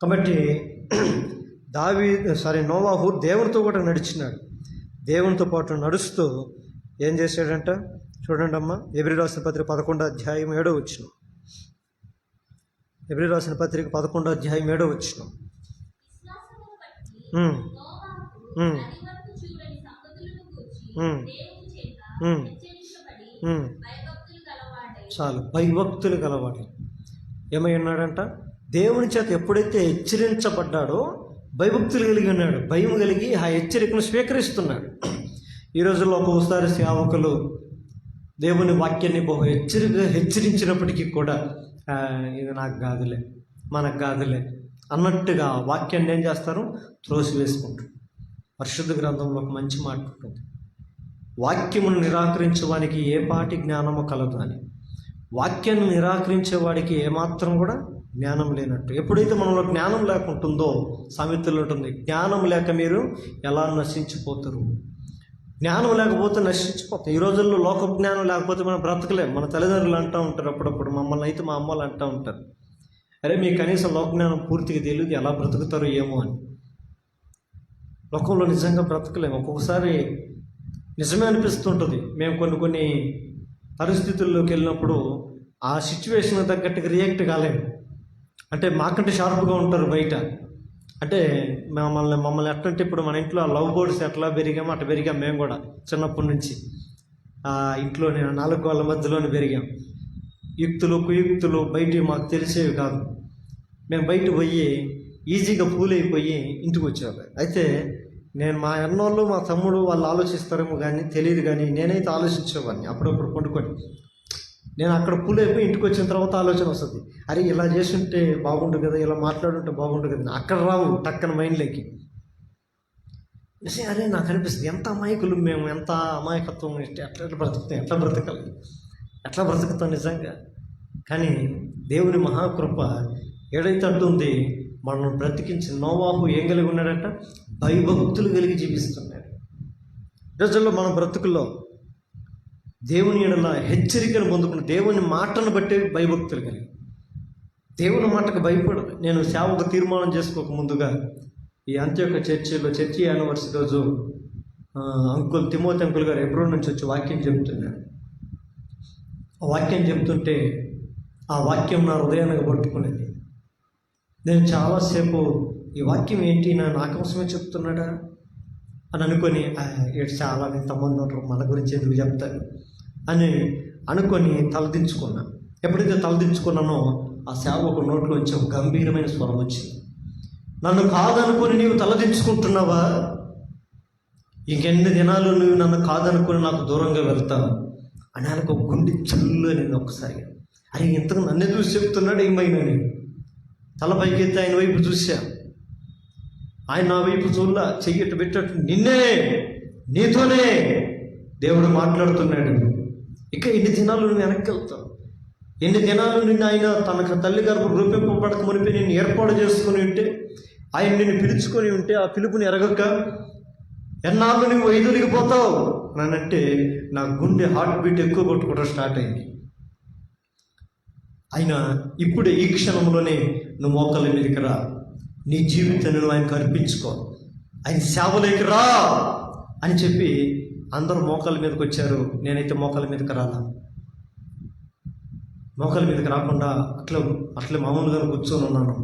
కాబట్టి నోవాహు దేవునితో కూడా నడిచినాడు. దేవునితో పాటు నడుస్తూ ఏం చేశాడంట చూడండి అమ్మ. ఎబ్రీ రాసిన పత్రిక 11వ అధ్యాయం 7వ వచనం. ఎబ్రీ రాసిన పత్రిక 11వ అధ్యాయం 7వ వచనం. చాలు, భయభక్తులు గలవాడు ఏమై ఉన్నాడంట? దేవుని చేత ఎప్పుడైతే హెచ్చరించబడ్డాడో భయభక్తులు కలిగి ఉన్నాడు, భయం కలిగి ఆ హెచ్చరికను స్వీకరిస్తున్నాడు. ఈ రోజుల్లో ఒక్కొక్కసారి సేవకులు దేవుని వాక్యాన్ని బహు హెచ్చరించినప్పటికీ కూడా ఇది నాకు కాదులే, మనకు కాదులే అన్నట్టుగా వాక్యాన్ని ఏం చేస్తారు, త్రోసి వేసుకుంటారు. పరిశుద్ధ గ్రంథంలో ఒక మంచి మాట ఉంటుంది, వాక్యమును నిరాకరించేవానికి ఏ పాటి జ్ఞానము కలదు అని. వాక్యాన్ని నిరాకరించేవాడికి ఏమాత్రం కూడా జ్ఞానం లేనట్టు. ఎప్పుడైతే మనలో జ్ఞానం లేకుంటుందో సామెతలు ఉంటుంది, జ్ఞానం లేక మీరు ఎలా నశించిపోతారు. జ్ఞానం లేకపోతే నశించిపోతాం. ఈ రోజుల్లో లోక జ్ఞానం లేకపోతే మనం బ్రతకలేం. మన తల్లిదండ్రులు అంటూ ఉంటారు అప్పుడప్పుడు, మమ్మల్ని అయితే మా అమ్మలు అంటూ ఉంటారు, అరే మీకు కనీసం లోక జ్ఞానం పూర్తిగా తెలియదు, ఎలా బ్రతుకుతారో ఏమో అని. లోకంలో నిజంగా బ్రతకలేము. ఒక్కొక్కసారి నిజమే అనిపిస్తుంటుంది. మేము కొన్ని పరిస్థితుల్లోకి వెళ్ళినప్పుడు ఆ సిచ్యువేషన్ తగ్గట్టుగా రియాక్ట్ కాలేము. అంటే మాకంటే షార్ప్గా ఉంటారు బయట. అంటే మమ్మల్ని ఎట్లంటే ఇప్పుడు మన ఇంట్లో లవ్ బర్డ్స్ ఎట్లా పెరిగామో అట్లా పెరిగాం మేము కూడా. చిన్నప్పటి నుంచి ఇంట్లోనే 4 వాళ్ళ మధ్యలోనే పెరిగాం. యుక్తులు కుయుక్తులు బయట మాకు తెలిసేవి కాదు. మేము బయట పోయి ఈజీగా ఫూల్ అయిపోయి ఇంటికి వచ్చేవాళ్ళం. అయితే నేను మా అన్నోళ్ళు మా తమ్ముడు వాళ్ళు ఆలోచిస్తారేమో కానీ తెలియదు, కానీ నేనైతే ఆలోచించేవాడిని అప్పుడప్పుడు పండుకొని. నేను అక్కడ ఫూల్ అయిపోయి ఇంటికి వచ్చిన తర్వాత ఆలోచన వస్తుంది, అరే ఇలా చేసుంటే బాగుండు కదా, ఇలా మాట్లాడుంటే బాగుండు కదా. అక్కడ రావు టక్కన మైండ్లోకి. అరే నాకు అనిపిస్తుంది ఎంత అమాయకులు మేము, ఎంత అమాయకత్వం, ఎట్లా బ్రతుకుతాం, ఎట్లా బ్రతుకుతాం నిజంగా. కానీ దేవుని మహాకృప ఏడైతే అంటుంది, మనం బ్రతికించిన నోవాహు ఏం కలిగి ఉన్నాడంట, భయభక్తులు కలిగి జీవిస్తున్నాడు. రోజుల్లో మన బ్రతుకుల్లో దేవుని ఎడల హెచ్చరికను పొందుకున్న, దేవుని మాటను బట్టి భయభక్తులు కలిగి, దేవుని మాటకు భయపడదు. నేను సేవకు తీర్మానం చేసుకోక ముందుగా ఈ అంత్యోక చర్చి యానివర్సరీ రోజు అంకుల్ తిమోతి అంకుల్ గారు ఎబ్రోన్ నుంచి వచ్చి వాక్యం చెబుతున్నారు. ఆ వాక్యం చెబుతుంటే ఆ వాక్యం నా హృదయానికి పట్టుకునేది. నేను చాలాసేపు ఈ వాక్యం ఏంటి నా కోసమే చెప్తున్నాడా అని అనుకొని, చాలా ఇంతమంది ఉంటారు మన గురించి ఎందుకు చెప్తారు అని అనుకొని తలదించుకున్నా. ఎప్పుడైతే తలదించుకున్నానో ఆ సేవకు నోట్లోంచి ఒక గంభీరమైన స్వరం వచ్చింది, నన్ను కాదనుకొని నీవు తలదించుకుంటున్నావా? ఇంకెన్ని దినాలు నువ్వు నన్ను కాదనుకొని నాకు దూరంగా వెళ్తావు అని ఆయనకు ఒక గుండె చల్లు అనేది ఒకసారి. అరే ఇంతకు నన్నే చూసి చెప్తున్నాడు ఏమైనా. నేను తల పైకెత్తి ఆయన వైపు చూసా, ఆయన నా వైపు చూడలా, చెయ్యట్టు పెట్టట్టు నీతోనే దేవుడు మాట్లాడుతున్నాడు. ఇక ఎన్ని దినాలు నువ్వు వెనక్కి వెళ్తావు, ఎన్ని దినాలు నిన్ను ఆయన తనకు తల్లి గర్భం రూపింపబడక మునిపి నిన్ను ఏర్పాటు చేసుకుని ఉంటే, ఆయన నిన్ను పిలుచుకొని ఉంటే ఆ పిలుపుని ఎరగక ఎన్నాళ్ళు నువ్వు వైదొలిగిపోతావు అని అంటే నా గుండె హార్ట్ బీట్ ఎక్కువ కొట్టుకోవడం స్టార్ట్ అయింది. ఆయన ఇప్పుడే ఈ క్షణంలోనే నువ్వు మోకాళ్ళ మీదకి రా, నీ జీవితాన్ని నువ్వు ఆయనకు అర్పించుకో, ఆయన సేవలోకి రా అని చెప్పి అందరూ మోకాళ్ళ మీదకి వచ్చారు. నేనైతే మోకాళ్ళ మీదకి రాలా. మోకాళ్ళ మీదకి రాకుండా అట్లే మామూలుగా కూర్చొని ఉన్నాను.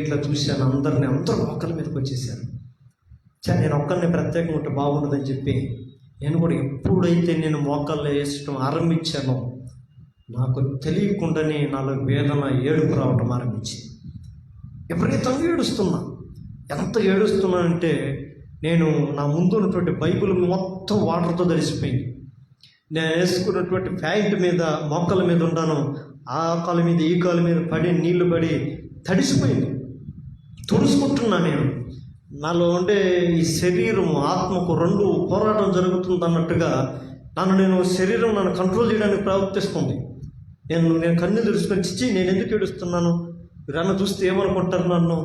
ఇట్లా చూశాను అందరూ మోకాళ్ళ మీదకి వచ్చేసారు. నేను ఒక్కరిని ప్రత్యేకంగా ఉంటే బాగుండదని చెప్పి నేను కూడా ఎప్పుడైతే నేను మోకాళ్ళు వేసడం ఆరంభించానో నాకు తెలియకుండానే నాలో వేదన, ఏడుపు రావటం ఆరంభించింది. విపరీతంగా ఏడుస్తున్నా. ఎంత ఏడుస్తున్నానంటే నేను నా ముందు ఉన్నటువంటి బైబిల్ మొత్తం వాటర్తో తడిసిపోయింది. నేను వేసుకున్నటువంటి ప్యాంట్ మీద మొక్కల మీద ఉన్నాను, ఆ కాళ్ళ మీద ఈ కాళ్ళ మీద పడి నీళ్లు పడి తడిసిపోయింది. తుడుచుకుంటున్నా. నేను నాలో ఉండే ఈ శరీరం ఆత్మకు 2 పోరాటం జరుగుతుంది అన్నట్టుగా నేను శరీరం నన్ను కంట్రోల్ చేయడానికి ప్రవర్తిస్తుంది. నేను కన్ను తెరుచుకొని చిచ్చి నేను ఎందుకు ఏడుస్తున్నాను, వీరన్న చూస్తే ఏమనుకుంటారు నన్ను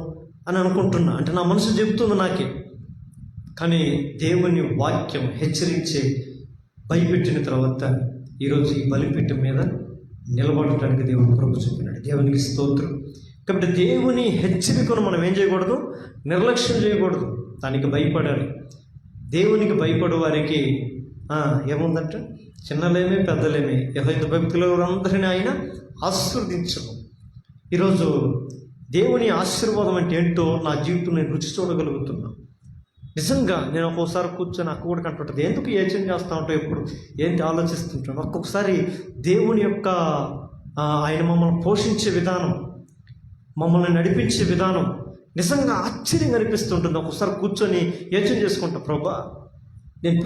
అని అనుకుంటున్నా. అంటే నా మనసు చెబుతుంది నాకే. కానీ దేవుని వాక్యం హెచ్చరించే భయపెట్టిన తర్వాత ఈరోజు ఈ బలిపీఠం మీద నిలబడటానికి దేవుడు కృప చూపినాడు. దేవునికి స్తోత్రం. కాబట్టి దేవుని హెచ్చరికను మనం ఏం చేయకూడదు, నిర్లక్ష్యం చేయకూడదు, దానికి భయపడాలి. దేవునికి భయపడే వారికి ఏముందంటే చిన్నలేమే పెద్దలేమే యెహోవా భక్తులు అందరినీ ఆయన ఆశీర్వదించను. ఈరోజు దేవుని ఆశీర్వాదం అంటే ఏంటో నా జీవితం నేను రుచి చూడగలుగుతున్నా. నిజంగా నేను ఒక్కోసారి కూర్చొని అక్క కూడా కంటుంటుంది, ఎందుకు యోచన చేస్తూ ఉంటావు, ఎప్పుడు ఏంటి ఆలోచిస్తుంటాను. ఒక్కొక్కసారి దేవుని యొక్క ఆయన మమ్మల్ని పోషించే విధానం, మమ్మల్ని నడిపించే విధానం నిజంగా ఆశ్చర్యంగా అనిపిస్తుంటుంది. ఒకసారి కూర్చొని యోచన చేసుకుంటా, ప్రభా నేను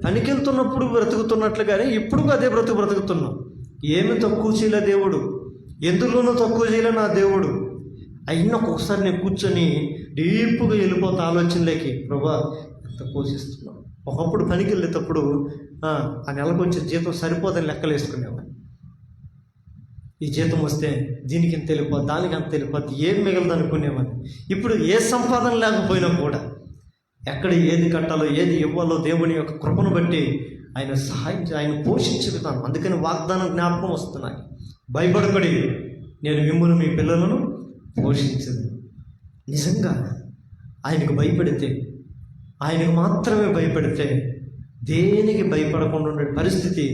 పనికెళ్తున్నప్పుడు బ్రతుకుతున్నట్లుగానే ఇప్పుడు అదే బ్రతుకుతున్నాం. ఏమి తక్కువ చేయలే దేవుడు, ఎందులోనూ తక్కువ చేయలే నా దేవుడు. అయినా ఒక్కొక్కసారి నేను కూర్చొని డీప్గా వెళ్ళిపోతా ఆలోచనలోకి, ప్రభా ఎంత పోషిస్తున్నాం. ఒకప్పుడు పనికి వెళ్ళేటప్పుడు ఆ నెలకు వచ్చే జీతం సరిపోదని లెక్కలు వేసుకునేవాడిని. ఈ జీతం వస్తే దీనికి ఎంత వెళ్ళిపోద్ది, దానికి అంత వెళ్ళిపోద్ది, ఏం మిగలదు అనుకునేవాడిని. ఇప్పుడు ఏ సంపాదన లేకపోయినా కూడా ఎక్కడ ఏది కట్టాలో ఏది ఇవ్వాలో దేవుని యొక్క కృపను బట్టి ఆయన సహాయం, ఆయన పోషించే విధానం. అందుకని వాగ్దానం జ్ఞాపకం వస్తున్నాయి. భయపడబడి నేను మిమ్మల్ని మీ పిల్లలను పోషించింది. నిజంగా ఆయనకు భయపడితే, ఆయనకు మాత్రమే భయపడితే, దేనికి భయపడకుండా ఉండే పరిస్థితి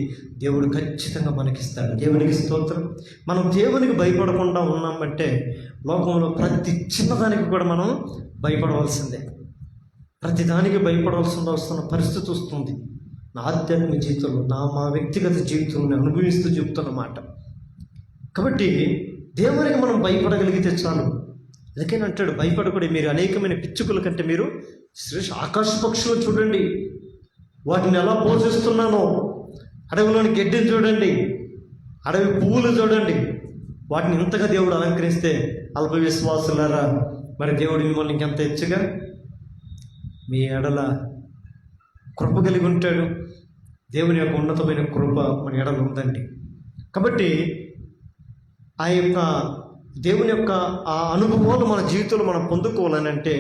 దేవుడు ఖచ్చితంగా మనకిస్తాడు. దేవునికి స్తోత్రం. మనం దేవునికి భయపడకుండా ఉన్నామంటే లోకంలో ప్రతి చిన్నదానికి కూడా మనం భయపడవలసిందే. ప్రతిదానికి వస్తున్న పరిస్థితి వస్తుంది. నా ఆధ్యాత్మిక జీవితంలో మా వ్యక్తిగత జీవితంలో అనుభవిస్తూ చెప్తున్నమాట. కాబట్టి దేవునికి మనం భయపడగలిగితే చాలు. అందుకని అంటాడు, భయపడకూడదు, మీరు అనేకమైన పిచ్చుకల కంటే మీరు శ్రేష్ఠ. ఆకాశ పక్షులు చూడండి, వాటిని ఎలా పోషిస్తున్నానో. అడవిలోని గడ్డిని చూడండి, అడవి పువ్వులు చూడండి, వాటిని ఇంతగా దేవుడు అలంకరిస్తే అల్ప విశ్వాసులారా, మరి దేవుడు మిమ్మల్ని ఇంకెంత హెచ్చుగా మీ ఎడల కృప కలిగి ఉంటాడు. దేవుని యొక్క ఉన్నతమైన కృప మన ఎడల ఉందండి. కాబట్టి ఆ యొక్క దేవుని యొక్క ఆ అనుభవాలు మన జీవితంలో మనం పొందుకోవాలని అంటే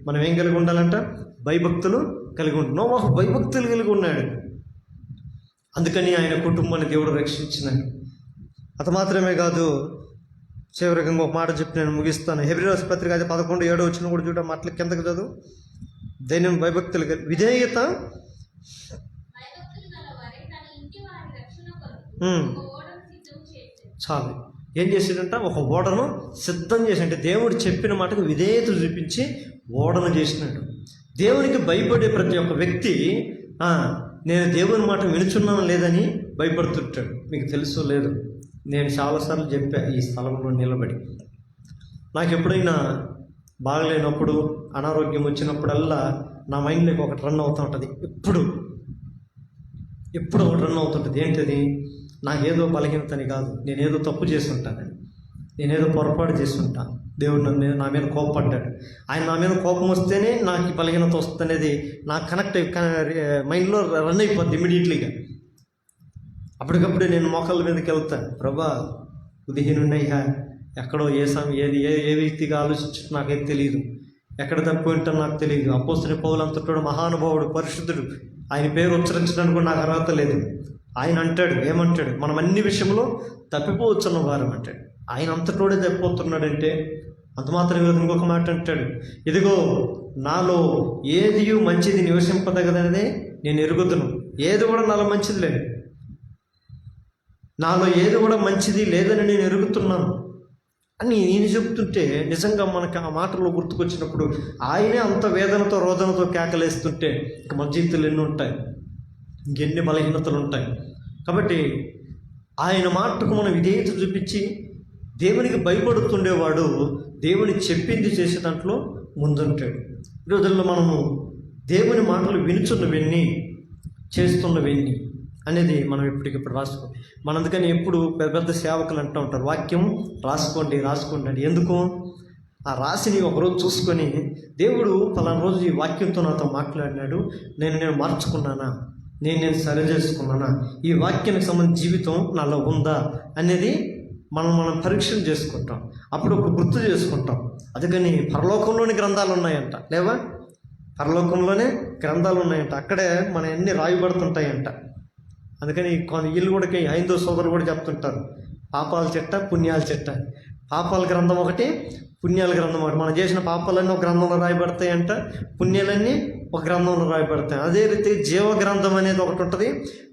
మనం ఏం కలిగి ఉండాలంట? భయభక్తులు కలిగి ఉండాలి. నోవాహు భయభక్తులు కలిగి ఉన్నాడు. అందుకని ఆయన కుటుంబాన్ని దేవుడు రక్షించినాడు. అది మాత్రమే కాదు, చివరిగా ఒక మాట చెప్పి నేను ముగిస్తాను. హెబ్రీ రాసిన పత్రిక 11:7 కూడా చూడ మాటల కిందకు చదువు. దైన్యం భయభక్తులు విధేయత, చాలు. ఏం చేసాడంట? ఒక ఓడను సిద్ధం చేసి, అంటే దేవుడు చెప్పిన మాటకు విధేయత చూపించి ఓడను చేసినాడు. దేవునికి భయపడే ప్రతి ఒక్క వ్యక్తి నేను దేవుని మాట వినుచున్నాను లేదని భయపడుతుంటాడు. మీకు తెలుసో లేదు, నేను చాలాసార్లు చెప్పా ఈ స్థలంలో నిలబడి, నాకు ఎప్పుడైనా బాగలేనప్పుడు అనారోగ్యం వచ్చినప్పుడల్లా నా మైండ్లోకి ఒకటి రన్ అవుతూ ఉంటుంది. ఎప్పుడు ఒకటి రన్ అవుతుంటుంది. ఏంటది? నాకేదో బలహీనతని కాదు, నేనేదో తప్పు చేసి ఉంటానని, నేనేదో పొరపాటు చేసి ఉంటాను. దేవుడు నా మీద కోపపడ్డాడు. ఆయన నా మీద కోపం వస్తేనే నాకు ఈ బలహీనత వస్తుందనేది నాకు కనెక్ట్ మైండ్లో రన్ అయిపోద్ది ఇమీడియట్లీగా. అప్పటికప్పుడే నేను మోకాళ్ళ మీదకి వెళ్తాను. ప్రభా ఉదయనున్నయ్యా, ఎక్కడో ఏ వ్యక్తిగా ఆలోచించుట నాకైతే తెలియదు, ఎక్కడ తప్పు ఉంటానో నాకు తెలియదు. అపోస్తలుడైన పౌలు అంతటోడు మహానుభావుడు, పరిశుద్ధుడు, ఆయన పేరు ఉచ్చరించడానికి కూడా నాకు అర్హత లేదు. ఆయన అంటాడు, ఏమంటాడు? మనం అన్ని విషయంలో తప్పిపోవచ్చున్న వారం అంటాడు. ఆయన అంతటోడే తప్పిపోతున్నాడంటే అంత మాత్రం కాదు. ఇంకొక మాట అంటాడు, ఇదిగో నాలో ఏది మంచిది నివసింపదగదనే నేను ఎరుగుతును. ఏది కూడా నాలో మంచిది లేదు, నాలో ఏది కూడా మంచిది లేదని నేను ఎరుగుతున్నాను అని నేను చెప్తుంటే నిజంగా మనకు ఆ మాటల్లో గుర్తుకొచ్చినప్పుడు ఆయనే అంత వేదనతో రోదనతో కేకలేస్తుంటే ఇక మన జీవితాలు ఎన్ని ఉంటాయి, ఇంకెన్ని బలహీనతలు ఉంటాయి. కాబట్టి ఆయన మాటకు మనం విధేయత చూపించి దేవునికి భయపడుతుండేవాడు దేవుని చెప్పింది చేసే దాంట్లో ముందుంటాడు. ఈ రోజుల్లో మనము దేవుని మాటలు వినుచున్నవన్నీ చేస్తున్నవన్నీ అనేది మనం ఇప్పటికిప్పుడు రాసుకోండి. మన అందుకని ఎప్పుడు పెద్ద పెద్ద సేవకులు అంటూ ఉంటారు, వాక్యం రాసుకోండి అని. ఎందుకు? ఆ రాసిని ఒకరోజు చూసుకొని దేవుడు పలానా రోజు ఈ వాక్యంతో నాతో మాట్లాడినాడు, నేను మార్చుకున్నానా, నేను సరి చేసుకున్నానా, ఈ వాక్యానికి సంబంధించిన జీవితం నాలో ఉందా అనేది మనం పరీక్షలు చేసుకుంటాం. అప్పుడు ఒక గుర్తు చేసుకుంటాం. అందుకని పరలోకంలోని గ్రంథాలు ఉన్నాయంట, లేవా? పరలోకంలోనే గ్రంథాలు ఉన్నాయంట, అక్కడే మన అన్ని రాయబడుతుంటాయంట. అందుకని వీళ్ళు కూడా హైందవ సోదరులు కూడా చెప్తుంటారు, పాపాల చెట్ట పుణ్యాల చెట్ట. పాపాల గ్రంథం ఒకటి, పుణ్యాల గ్రంథం ఒకటి. మనం చేసిన పాపాలన్నీ ఒక గ్రంథంలో రాయబడతాయంట, పుణ్యాలన్నీ ఒక గ్రంథంలో రాయబడతాయి. అదే రీతి జీవ గ్రంథం అనేది ఒకటి ఉంటుంది,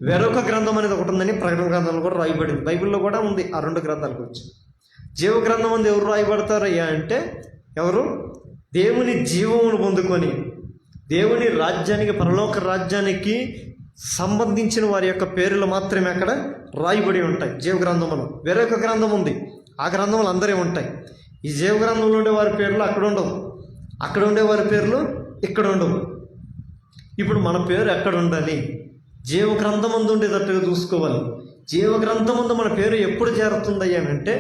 వేరొక గ్రంథం అనేది ఒకటి ఉందని ప్రకటన గ్రంథంలో కూడా రాయబడింది. బైబిల్లో కూడా ఉంది ఆ రెండు గ్రంథాల గురించి. జీవ గ్రంథం అందు ఎవరు రాయబడతారయ్యా అంటే, ఎవరు దేవుని జీవమును పొందుకొని దేవుని రాజ్యానికి, పరలోక రాజ్యానికి సంబంధించిన వారి యొక్క పేర్లు మాత్రమే అక్కడ రాయబడి ఉంటాయి జీవ గ్రంథంలో. వేరొక గ్రంథం ఉంది, ఆ గ్రంథములు అందరే ఉంటాయి. ఈ జీవ గ్రంథంలో ఉండే వారి పేర్లు అక్కడ ఉండవు, అక్కడ ఉండే వారి పేర్లు ఇక్కడ ఉండవు. ఇప్పుడు మన పేరు ఎక్కడ ఉండాలి? జీవ గ్రంథమందు ఉండేటట్టుగా చూసుకోవాలి. జీవ గ్రంథమందు మన పేరు ఎప్పుడు చేరుతుంది అని అంటే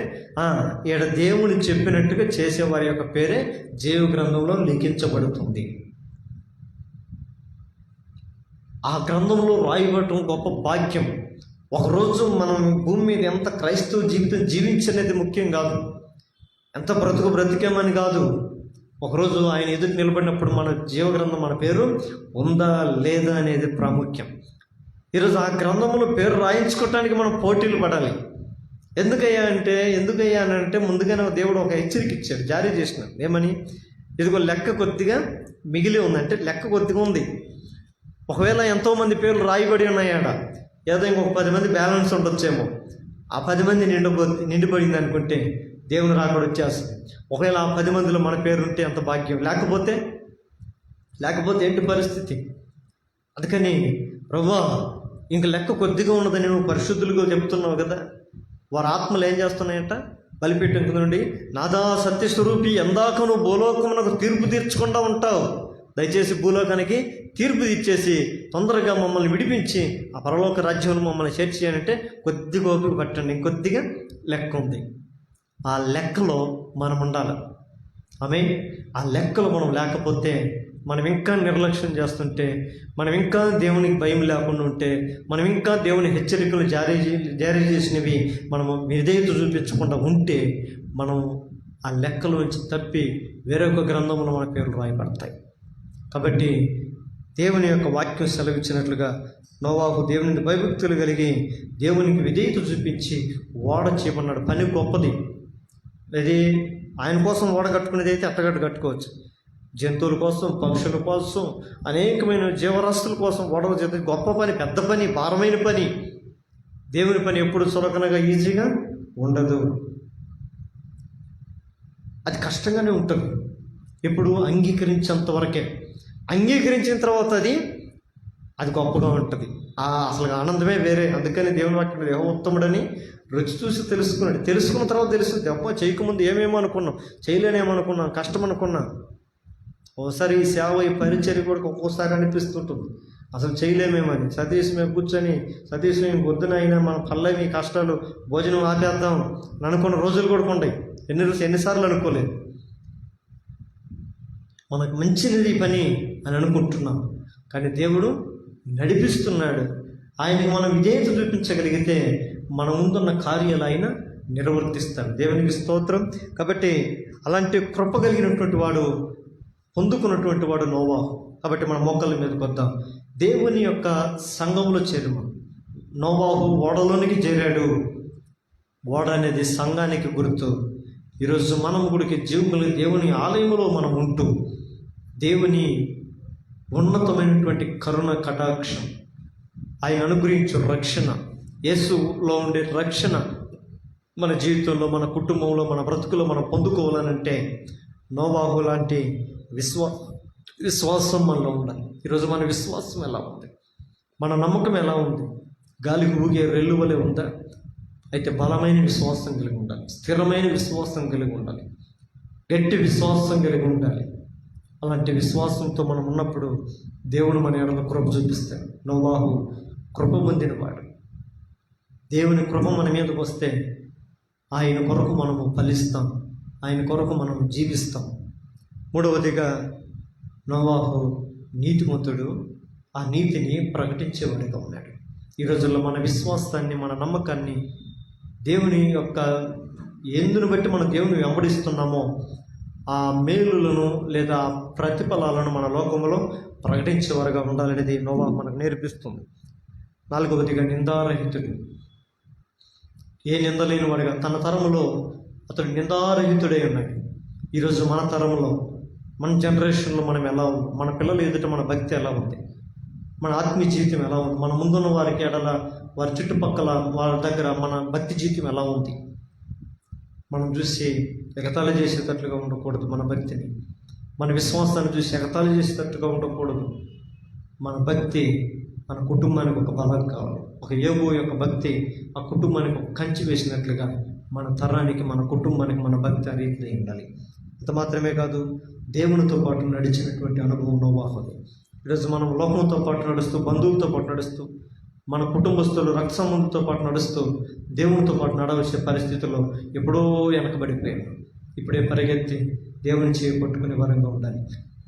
ఈడ దేవుని చెప్పినట్టుగా చేసేవారి యొక్క పేరే జీవ గ్రంథంలో లిఖించబడుతుంది. ఆ గ్రంథంలో రాయబడటం గొప్ప భాగ్యం. ఒకరోజు మనం భూమి మీద ఎంత క్రైస్తవ జీవితం జీవించనేది ముఖ్యం కాదు, ఎంత బ్రతికామని కాదు. ఒకరోజు ఆయన ఎదురు నిలబడినప్పుడు మన జీవగ్రంథం మన పేరు ఉందా లేదా అనేది ప్రాముఖ్యం. ఈరోజు ఆ గ్రంథంలో పేరు రాయించుకోవటానికి మనం పోటీలు పడాలి. ఎందుకయ్యా అంటే ముందుగానే దేవుడు ఒక హెచ్చరిక ఇచ్చాడు, జారీ చేసినాడు. ఏమని? ఇదిగో లెక్క కొద్దిగా మిగిలి ఉంది, అంటే లెక్క కొద్దిగా ఉంది. ఒకవేళ ఎంతోమంది పేర్లు రాయబడి ఉన్నాయాడ, ఏదో ఇంకొక 10 మంది బ్యాలెన్స్ ఉండొచ్చేమో. ఆ 10 మంది నిండిపడింది అనుకుంటే దేవుని రాకడ వచ్చేస్తుంది. ఒకవేళ ఆ 10 మందిలో మన పేరు ఉంటే ఎంత భాగ్యం. లేకపోతే ఏంటి పరిస్థితి? అందుకని ప్రభువా ఇంక లెక్క కొద్దిగా ఉన్నదని నువ్వు పరిశుద్ధులుగా చెప్తున్నావు కదా. వారి ఆత్మలు ఏం చేస్తున్నాయంట? బలిపీఠం నుండి నాదా సత్యస్వరూపి, ఎందాక నువ్వు భూలోకమునకు తీర్పు తీర్చకుండా ఉంటావు. దయచేసి భూలోకానికి తీర్పు ఇచ్చేసి తొందరగా మమ్మల్ని విడిపించి ఆ పరలోక రాజ్యంలో మమ్మల్ని చేర్చేయాలంటే కొద్దిగా ఓపిక పట్టండి, ఇంకొద్దిగా లెక్క ఉంది. ఆ లెక్కలో మనం ఉండాలి. ఆ లెక్కలో మనం లేకపోతే, మనం ఇంకా నిర్లక్ష్యం చేస్తుంటే, మనం ఇంకా దేవునికి భయం లేకుండా ఉంటే, మనం ఇంకా దేవుని హెచ్చరికలు జారీ చేసినవి మనము విధేయత చూపించకుండా ఉంటే, మనం ఆ లెక్కల నుంచి తప్పి వేరొక గ్రంథంలో మన పేర్లు రాయబడతాయి. కాబట్టి దేవుని యొక్క వాక్యం సెలవిచ్చినట్లుగా నోవాహు దేవుని భయభక్తులు కలిగి దేవునికి విధేయత చూపించి ఓడ చేయమన్నాడు. పని గొప్పది. అది ఆయన కోసం ఓడ కట్టుకునేది అయితే అట్టగట్టు కట్టుకోవచ్చు. జంతువుల కోసం, పక్షుల కోసం, అనేకమైన జీవరాశుల కోసం ఓడలు చేస్తే గొప్ప పని, పెద్ద పని, భారమైన పని. దేవుని పని ఎప్పుడు చులకనగా ఈజీగా ఉండదు, అది కష్టంగానే ఉంటుంది. ఇప్పుడు అంగీకరించేంత వరకే. అంగీకరించిన తర్వాత అది గొప్పగా ఉంటుంది. అసలు ఆనందమే వేరే. అందుకని దేవుని వాక్యం యెహోవా ఉత్తముడని రుచి చూసి తెలుసుకున్నాడు. తెలుసుకున్న తర్వాత తెలుస్తుంది. అబ్బా చేయకముందు ఏమేమో అనుకున్నాం, చేయలేనేమనుకున్నాం, కష్టం అనుకున్నాం. ఒకసారి ఈ సేవ, ఈ పరిచర్య కూడా ఒక్కోసారి అనిపిస్తుంటుంది అసలు చేయలేమేమని. సతీష్ మేము కూర్చొని మేము పొద్దున అయినా మన పల్లవి కష్టాలు భోజనం ఆపేద్దాం అని అనుకున్న రోజులు కూడా ఉన్నాయి. ఎన్నిసార్లు అనుకోలేదు. మనకు మంచిది ఈ పని అని అనుకుంటున్నాం, కానీ దేవుడు నడిపిస్తున్నాడు. ఆయనకు మనం విధేయత చూపించగలిగితే మన ముందున్న కార్యాలు ఆయన నిర్వర్తిస్తాడు. దేవునికి స్తోత్రం. కాబట్టి అలాంటి కృప కలిగినటువంటి వాడు, పొందుకున్నటువంటి వాడు నోవాహు. కాబట్టి మన మోకాళ్ళ మీదకి వద్దాం. దేవుని యొక్క సంఘంలో చేరము. నోవాహు ఓడలోనికి చేరాడు. ఓడ అనేది సంఘానికి గుర్తు. ఈరోజు మనం గుడికి దేవుని ఆలయంలో మనం ఉంటూ దేవుని ఉన్నతమైనటువంటి కరుణ కటాక్షం, ఆయన అనుగ్రహించు రక్షణ, యేసులో ఉండే రక్షణ మన జీవితంలో, మన కుటుంబంలో, మన బ్రతుకులో మనం పొందుకోవాలనంటే నోవాహు లాంటి విశ్వాసం మనలో ఉండాలి. ఈరోజు మన విశ్వాసం ఎలా ఉంది? మన నమ్మకం ఎలా ఉంది? గాలికి ఊగే రెల్లు వలె ఉందా? అయితే బలమైన విశ్వాసం కలిగి ఉండాలి, స్థిరమైన విశ్వాసం కలిగి ఉండాలి, గట్టి విశ్వాసం కలిగి ఉండాలి. అలాంటి విశ్వాసంతో మనం ఉన్నప్పుడు దేవుడు మన ఎడల కృప చూపిస్తాడు. నోవాహు కృప పొందినవాడు. దేవుని కృప మన మీదకి వస్తే ఆయన కొరకు మనము ఫలిస్తాం, ఆయన కొరకు మనం జీవిస్తాం. మూడవదిగా నోవాహు నీతిమంతుడు, ఆ నీతిని ప్రకటించేవాడిగా ఉన్నాడు. ఈ రోజుల్లో మన విశ్వాసాన్ని, మన నమ్మకాన్ని, దేవుని యొక్క ఎందును బట్టి మనం దేవుని వెంబడిస్తున్నామో ఆ మేలులను లేదా ప్రతిఫలాలను మన లోకంలో ప్రకటించేవారుగా ఉండాలనేది నోవాహు మనకు నేర్పిస్తుంది. నాలుగవదిగా నిందారహితుడు. ఏ నింద లేని వాడిగా తన తరములో అతడు నిందారహితుడై ఉన్నాడు. ఈరోజు మన తరంలో, మన జనరేషన్లో మనం ఎలా ఉంది? మన పిల్లలు ఎదుట మన భక్తి ఎలా ఉంది? మన ఆత్మీయ జీవితం ఎలా ఉంది? మన ముందున్న వారికి ఎడల, వారి చుట్టుపక్కల వాళ్ళ దగ్గర మన భక్తి జీవితం ఎలా ఉంది? మనం చూసి ఎగతాళి చేసేటట్లుగా ఉండకూడదు. మన భక్తిని, మన విశ్వాసాన్ని చూసి ఎగతాళి చేసేటట్టుగా ఉండకూడదు. మన భక్తి మన కుటుంబానికి ఒక బలం కావాలి. ఒక యోబు యొక్క భక్తి ఆ కుటుంబానికి ఒక కంచి వేసినట్లుగా మన తరానికి, మన కుటుంబానికి, మన భక్తి ఆ రీతిలో ఉండాలి. అంత మాత్రమే కాదు, దేవునితో పాటు నడిచినటువంటి అనుభవం నోవాహుది. ఈరోజు మనం లోకంతో పాటు నడుస్తూ, బంధువులతో పాటు నడుస్తూ, మన కుటుంబస్తులు, రక్త సంబంధంతో పాటు నడుస్తూ దేవునితో పాటు నడవలసిన పరిస్థితుల్లో ఎప్పుడో వెనకబడిపోయాం. ఇప్పుడే పరిగెత్తి దేవుని చేయి పట్టుకునే వరంగా ఉండాలి.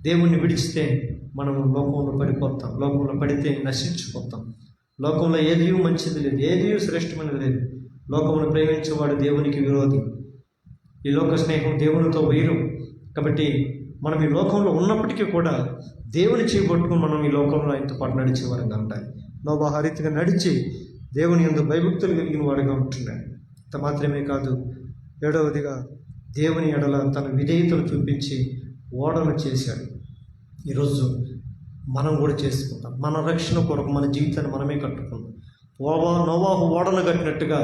దేవుణ్ణి విడిచితే మనం లోకంలో పడిపోతాం. లోకంలో పడితే నశించిపోతాం. లోకంలో ఏదీ మంచిది లేదు, ఏదీ శ్రేష్టమైనది లేదు. లోకమును ప్రేమించేవాడు దేవునికి విరోధి. ఈ లోక స్నేహం దేవునితో వేరు. కాబట్టి మనం ఈ లోకంలో ఉన్నప్పటికీ కూడా దేవుని చేపట్టుకుని మనం ఈ లోకంలో ఆయనతో పాటు నడిచే వారంగా ఉండాలి. నోవాహు రీతిగా నడిచి దేవుని యందు భయభక్తులు కలిగిన వాడుగా ఉంటున్నాడు. అంత మాత్రమే కాదు, 7వదిగా దేవుని ఎడల తన విధేయతను చూపించి ఓడను చేశాడు. ఈరోజు మనం కూడా చేసుకుంటాం. మన రక్షణ కొరకు మన జీవితాన్ని మనమే కట్టుకుందాం. నోవాహు ఓడను కట్టినట్టుగా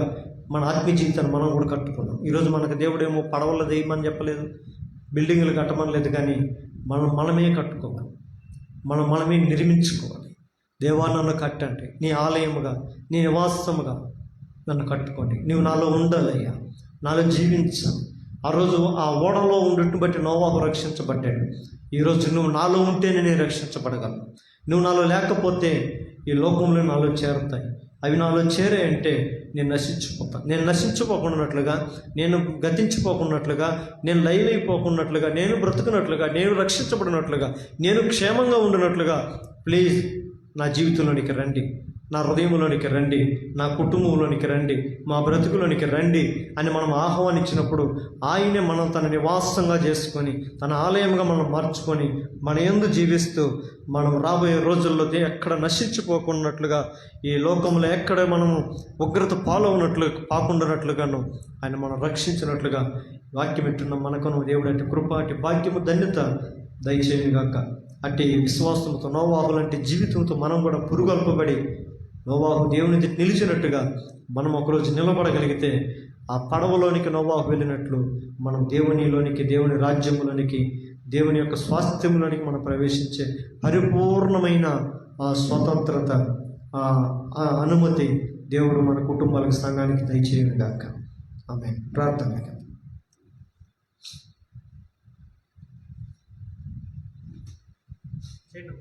మన ఆత్మీయ జీవితాన్ని మనం కూడా కట్టుకుందాం. ఈరోజు మనకు దేవుడేమో పడవలు వేయమని చెప్పలేదు, బిల్డింగులు కట్టమని లేదు, కానీ మనమే కట్టుకోవాలి. మనమే నిర్మించుకోవాలి. దేవా, నన్ను కట్టండి, నీ ఆలయముగా, నీ నివాసముగా నన్ను కట్టుకోండి. నీవు నాలో ఉండాలయ్యా, నాలో జీవించాలి. ఆ రోజు ఆ ఓడలో ఉండటం బట్టి నోవాహు రక్షించబడ్డాడు. ఈరోజు నువ్వు నాలో ఉంటేనే నేను రక్షించబడగలను. నువ్వు నాలో లేకపోతే ఈ లోకంలో నాలో చేరుతాయి. అవి నాలో చేరాయంటే నేను నశించిపోతాను. నేను నశించిపోకున్నట్లుగా, నేను గతించిపోకున్నట్లుగా, నేను లైవ్ అయిపోకున్నట్లుగా, నేను బ్రతుకున్నట్లుగా, నేను రక్షించబడినట్లుగా, నేను క్షేమంగా ఉండినట్లుగా ప్లీజ్ నా జీవితంలోనికి రండి, నా హృదయంలోనికి రండి, నా కుటుంబంలోనికి రండి, మా బ్రతుకులోనికి రండి అని మనం ఆహ్వానించినప్పుడు ఆయనే మనం తన నివాసంగా చేసుకొని, తన ఆలయంగా మనం మార్చుకొని, మన యందు జీవిస్తూ మనం రాబోయే రోజుల్లో ఎక్కడ నశించిపోకున్నట్లుగా, ఈ లోకంలో ఎక్కడ మనము ఉగ్రత పాకుండానట్లుగాను ఆయన మనం రక్షించినట్లుగా వాక్యం ఇట్టున్న మనకును దేవుడు అట్టి కృప, అట్టి భాగ్యము, ధన్యత దయచేయగాక. అట్టి విశ్వాసంతో నోవాహు లాంటి జీవితంతో మనం కూడా పురుగొల్పబడి నోవాహు దేవుని నిలిచినట్టుగా మనం ఒకరోజు నిలబడగలిగితే ఆ పడవలోనికి నోవాహు వెళ్ళినట్లు మనం దేవునిలోనికి, దేవుని రాజ్యములోనికి, దేవుని యొక్క స్వాస్థ్యంలోనికి మనం ప్రవేశించే పరిపూర్ణమైన ఆ స్వతంత్రత, ఆ అనుమతి దేవుడు మన కుటుంబాలకు, సంఘానికి దయచేయగాక. ఆమేన్. ప్రార్థన. చేయడం